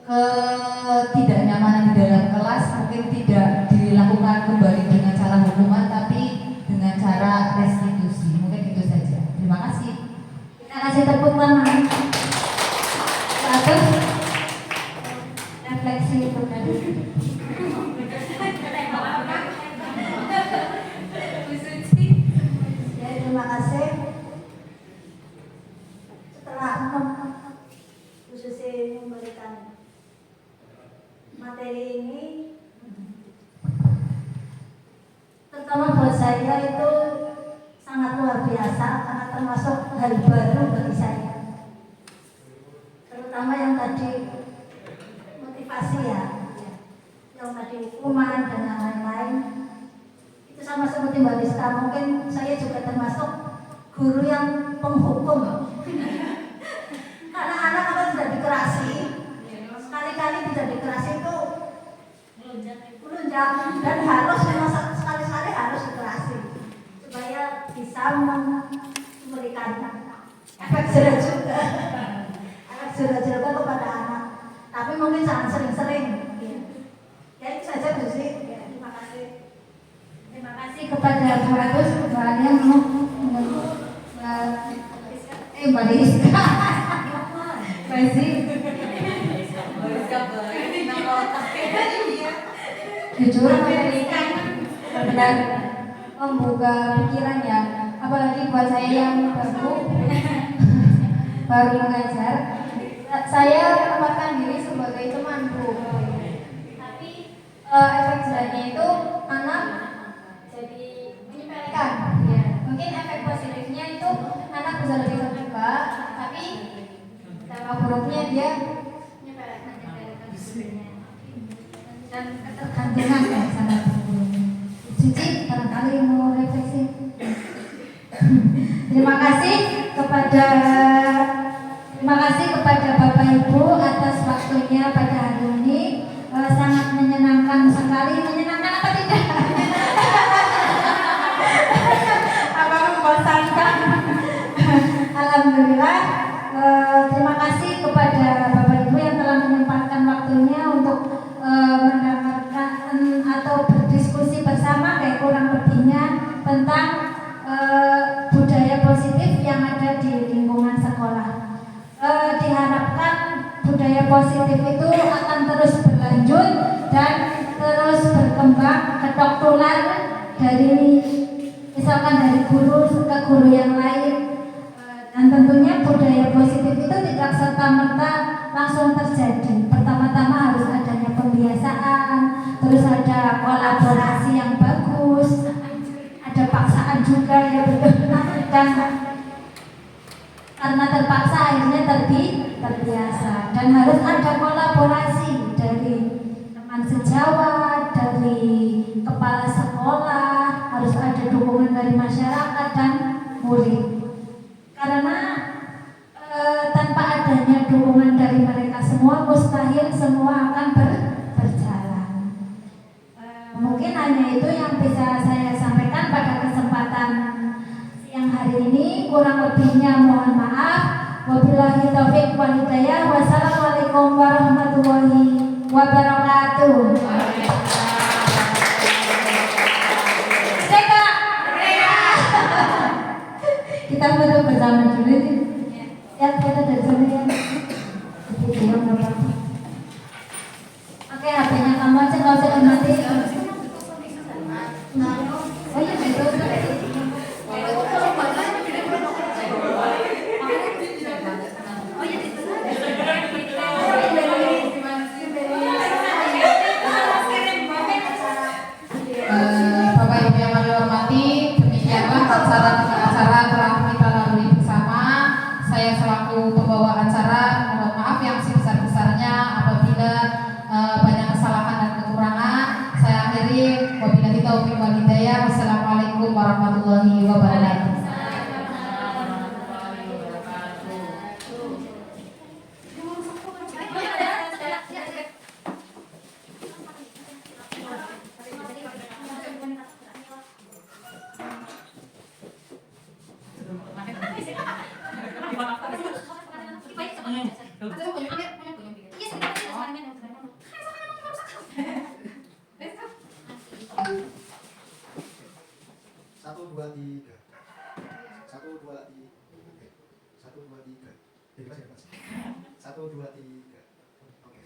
ketidaknyamanan di dalam kelas, mungkin tidak dilakukan kembali dengan cara hukuman tapi dengan cara restitusi. Mungkin itu saja. Terima kasih. Kita kasih tepuk tangan. Satu. Refleksi tadi. Ya, terima kasih. Setelah Bu Susi memberikan materi ini, saya itu sangat luar biasa karena termasuk hal baru bagi saya. Terutama yang tadi motivasi ya, yang tadi hukuman dan yang lain-lain. Itu sama seperti Mbak Rizka, mungkin saya juga termasuk guru yang penghukum. Karena anak kalau tidak dikerasi, sekali-kali tidak dikerasi itu melunjak dan harus sekali-sekali harus dikerasi supaya bisa memberikan efek jerah juga, efek jerah juga kepada anak. Tapi mungkin jangan sering-sering. Ya itu saja Bu Sri. Ya, terima kasih. Terima kasih kepada Bu Agus, Mbak Alia, Mbak Rizka, jujur memberikan benar membuka pikiran ya, apalagi buat saya yang baru mengajar. Saya menempatkan diri sebagai teman Bu, tapi efek jerahnya itu anak jadi menyepelekan ya. Mungkin efek positifnya itu anak bisa lebih terbuka, tapi dampak buruknya dia menyepelekan dan ketergantungan ya sama guru. Cici barangkali mau refleksi. Terima kasih kepada Bapak Ibu atas waktunya pada hari ini. Sangat menyenangkan sekali. Menyenangkan apa tidak? Apa membosankan? Alhamdulillah. Terima kasih kepada Bapak Ibu yang telah menyempatkan waktunya untuk mendapatkan atau berdiskusi bersama kayak kurang lebihnya tentang budaya positif yang ada di lingkungan sekolah. Diharapkan budaya positif itu akan terus berlanjut dan terus berkembang, ketok tular dari misalkan dari guru ke guru yang lain. Dan tentunya budaya positif itu tidak serta-merta langsung terjadi. Pertama-tama harus adanya pembiasaan, terus ada kolaborasi yang bagus, ada paksaan juga ya betul. Dan karena terpaksa akhirnya terbiasa, dan harus ada kolaborasi dari teman sejawat, dari kepala sekolah, harus ada dukungan dari masyarakat dan murid. Karena tanpa adanya dukungan dari mereka semua, mustahil semua akan berjalan. Mungkin hanya itu yang bisa saya sampaikan pada kesempatan siang hari ini. Kurang lebihnya mohon maaf. Wabillahi taufiq wal hidayah. Wassalamualaikum warahmatullahi wabarakatuh. Kita foto bersama dulu nih. Ya, foto dari sana ya. Oke, HP-nya kamu aja, nggak usah dimatiin. Oh iya, betul. Bapak Ibu yang kami hormati, demikianlah acara telah kita lalui bersama. Saya selaku pembawa acara mohon maaf yang sebesar-besarnya apabila banyak kesalahan dan kekurangan. Saya akhiri, wabillahi taufiq wal hidayah. Wassalamualaikum warahmatullahi wabarakatuh. Satu dua tiga, satu dua tiga, oke, satu dua tiga, satu dua tiga, oke.